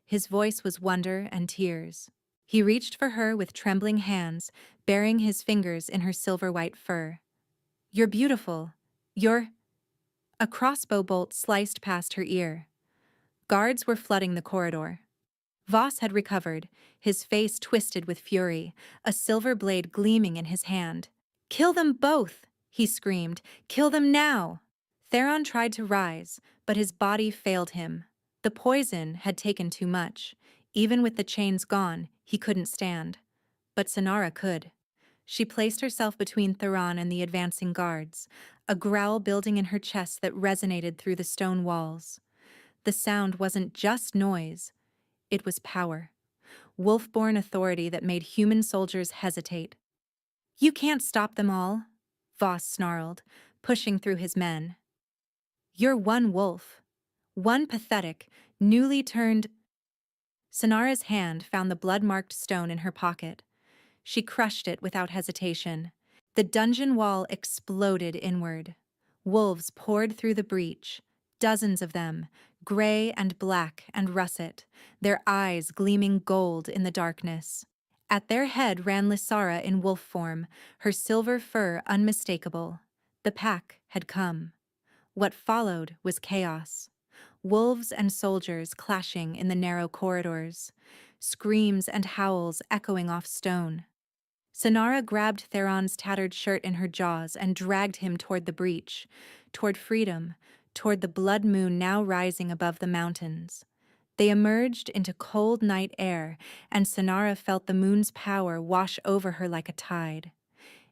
His voice was wonder and tears. He reached for her with trembling hands, burying his fingers in her silver-white fur. You're beautiful. A crossbow bolt sliced past her ear. Guards were flooding the corridor. Voss had recovered, his face twisted with fury, a silver blade gleaming in his hand. Kill them both, he screamed. Kill them now! Theron tried to rise, but his body failed him. The poison had taken too much. Even with the chains gone, he couldn't stand. But Sonara could. She placed herself between Theron and the advancing guards, a growl building in her chest that resonated through the stone walls. The sound wasn't just noise. It was power. Wolf-born authority that made human soldiers hesitate. You can't stop them all, Voss snarled, pushing through his men. You're one wolf. One pathetic, newly turned... Sonara's hand found the blood-marked stone in her pocket. She crushed it without hesitation. The dungeon wall exploded inward. Wolves poured through the breach, Dozens of them, gray and black and russet, their eyes gleaming gold in the darkness. At their head ran Lysara in wolf form, her silver fur unmistakable. The pack had come. What followed was chaos. Wolves and soldiers clashing in the narrow corridors, screams and howls echoing off stone. Sonara grabbed Theron's tattered shirt in her jaws and dragged him toward the breach, toward freedom, toward the blood moon now rising above the mountains. They emerged into cold night air, and Sonara felt the moon's power wash over her like a tide.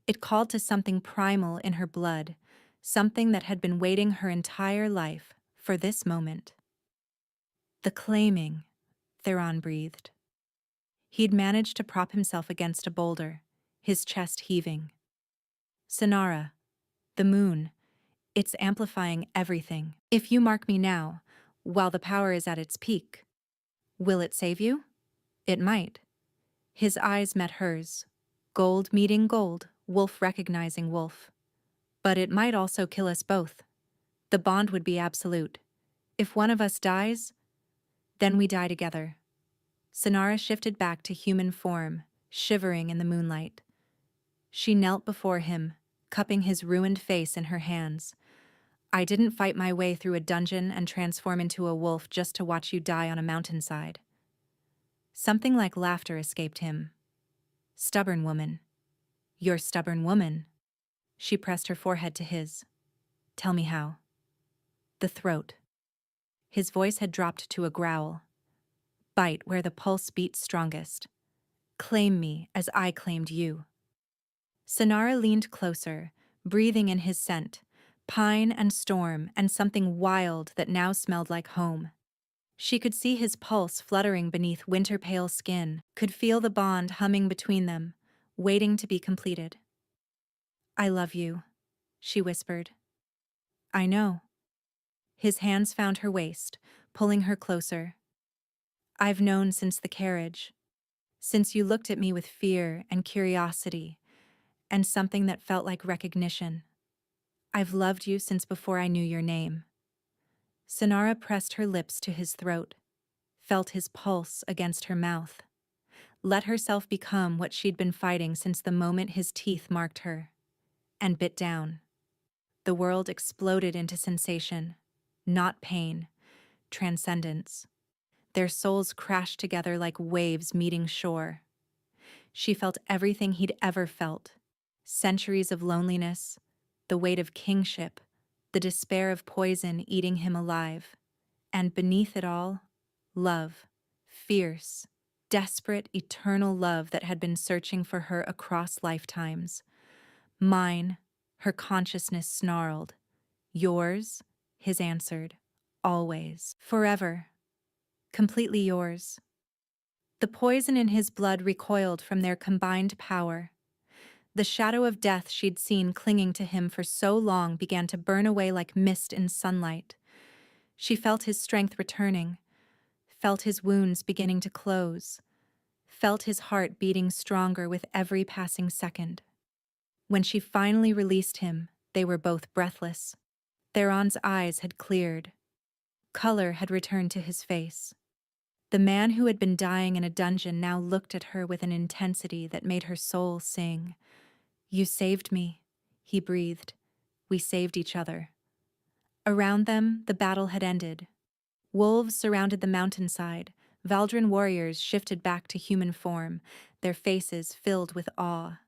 It called to something primal in her blood, something that had been waiting her entire life for this moment. The claiming, Theron breathed. He'd managed to prop himself against a boulder, his chest heaving. Sonara, the moon, it's amplifying everything. If you mark me now, while the power is at its peak, will it save you? It might. His eyes met hers. Gold meeting gold, wolf recognizing wolf. But it might also kill us both. The bond would be absolute. If one of us dies, then we die together. Sonara shifted back to human form, shivering in the moonlight. She knelt before him, cupping his ruined face in her hands. I didn't fight my way through a dungeon and transform into a wolf just to watch you die on a mountainside. Something like laughter escaped him. Stubborn woman. You're stubborn woman. She pressed her forehead to his. Tell me how. The throat. His voice had dropped to a growl. Bite where the pulse beats strongest. Claim me as I claimed you. Sonara leaned closer, breathing in his scent, pine and storm and something wild that now smelled like home. She could see his pulse fluttering beneath winter-pale skin, could feel the bond humming between them, waiting to be completed. I love you, she whispered. I know. His hands found her waist, pulling her closer. I've known since the carriage, since you looked at me with fear and curiosity, and something that felt like recognition. I've loved you since before I knew your name. Sonara pressed her lips to his throat, felt his pulse against her mouth, let herself become what she'd been fighting since the moment his teeth marked her, and bit down. The world exploded into sensation, not pain, transcendence. Their souls crashed together like waves meeting shore. She felt everything he'd ever felt, centuries of loneliness, the weight of kingship, the despair of poison eating him alive, and beneath it all, love, fierce, desperate, eternal love that had been searching for her across lifetimes. Mine, her consciousness snarled. Yours, his answered. Always. Forever. Completely yours. The poison in his blood recoiled from their combined power. The shadow of death she'd seen clinging to him for so long began to burn away like mist in sunlight. She felt his strength returning, felt his wounds beginning to close, felt his heart beating stronger with every passing second. When she finally released him, they were both breathless. Theron's eyes had cleared. Color had returned to his face. The man who had been dying in a dungeon now looked at her with an intensity that made her soul sing. You saved me, he breathed. We saved each other. Around them, the battle had ended. Wolves surrounded the mountainside. Valdrin warriors shifted back to human form, their faces filled with awe.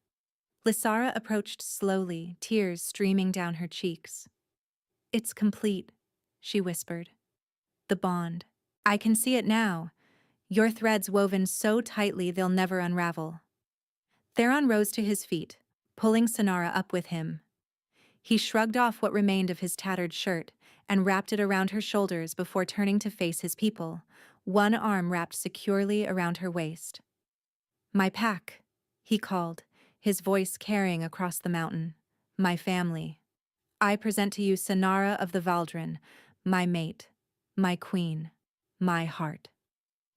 Lysara approached slowly, tears streaming down her cheeks. It's complete, she whispered. The bond. I can see it now. Your threads woven so tightly they'll never unravel. Theron rose to his feet, pulling Sonara up with him. He shrugged off what remained of his tattered shirt and wrapped it around her shoulders before turning to face his people, one arm wrapped securely around her waist. My pack, he called, his voice carrying across the mountain. My family. I present to you Sonara of the Valdrin, my mate, my queen, my heart.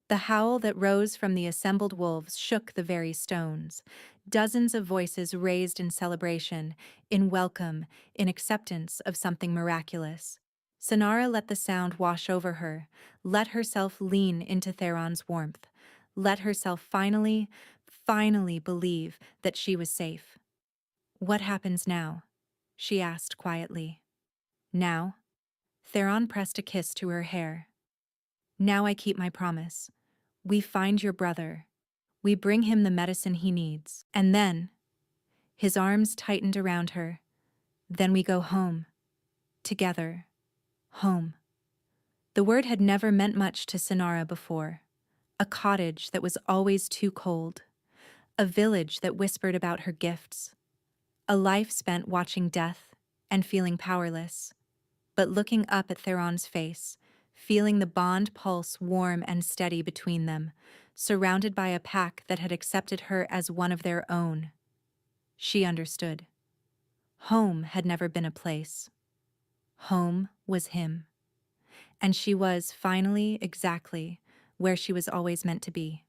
The howl that rose from the assembled wolves shook the very stones. Dozens of voices raised in celebration, in welcome, in acceptance of something miraculous. Sonara let the sound wash over her, let herself lean into Theron's warmth, let herself finally believe that she was safe. "What happens now?" she asked quietly. "Now?" Theron pressed a kiss to her hair. "Now I keep my promise. We find your brother. We bring him the medicine he needs. And then," his arms tightened around her, "then we go home. Together. Home." The word had never meant much to Sonara before. A cottage that was always too cold. A village that whispered about her gifts. A life spent watching death and feeling powerless. But looking up at Theron's face, feeling the bond pulse warm and steady between them, surrounded by a pack that had accepted her as one of their own, she understood. Home had never been a place. Home was him. And she was finally exactly where she was always meant to be.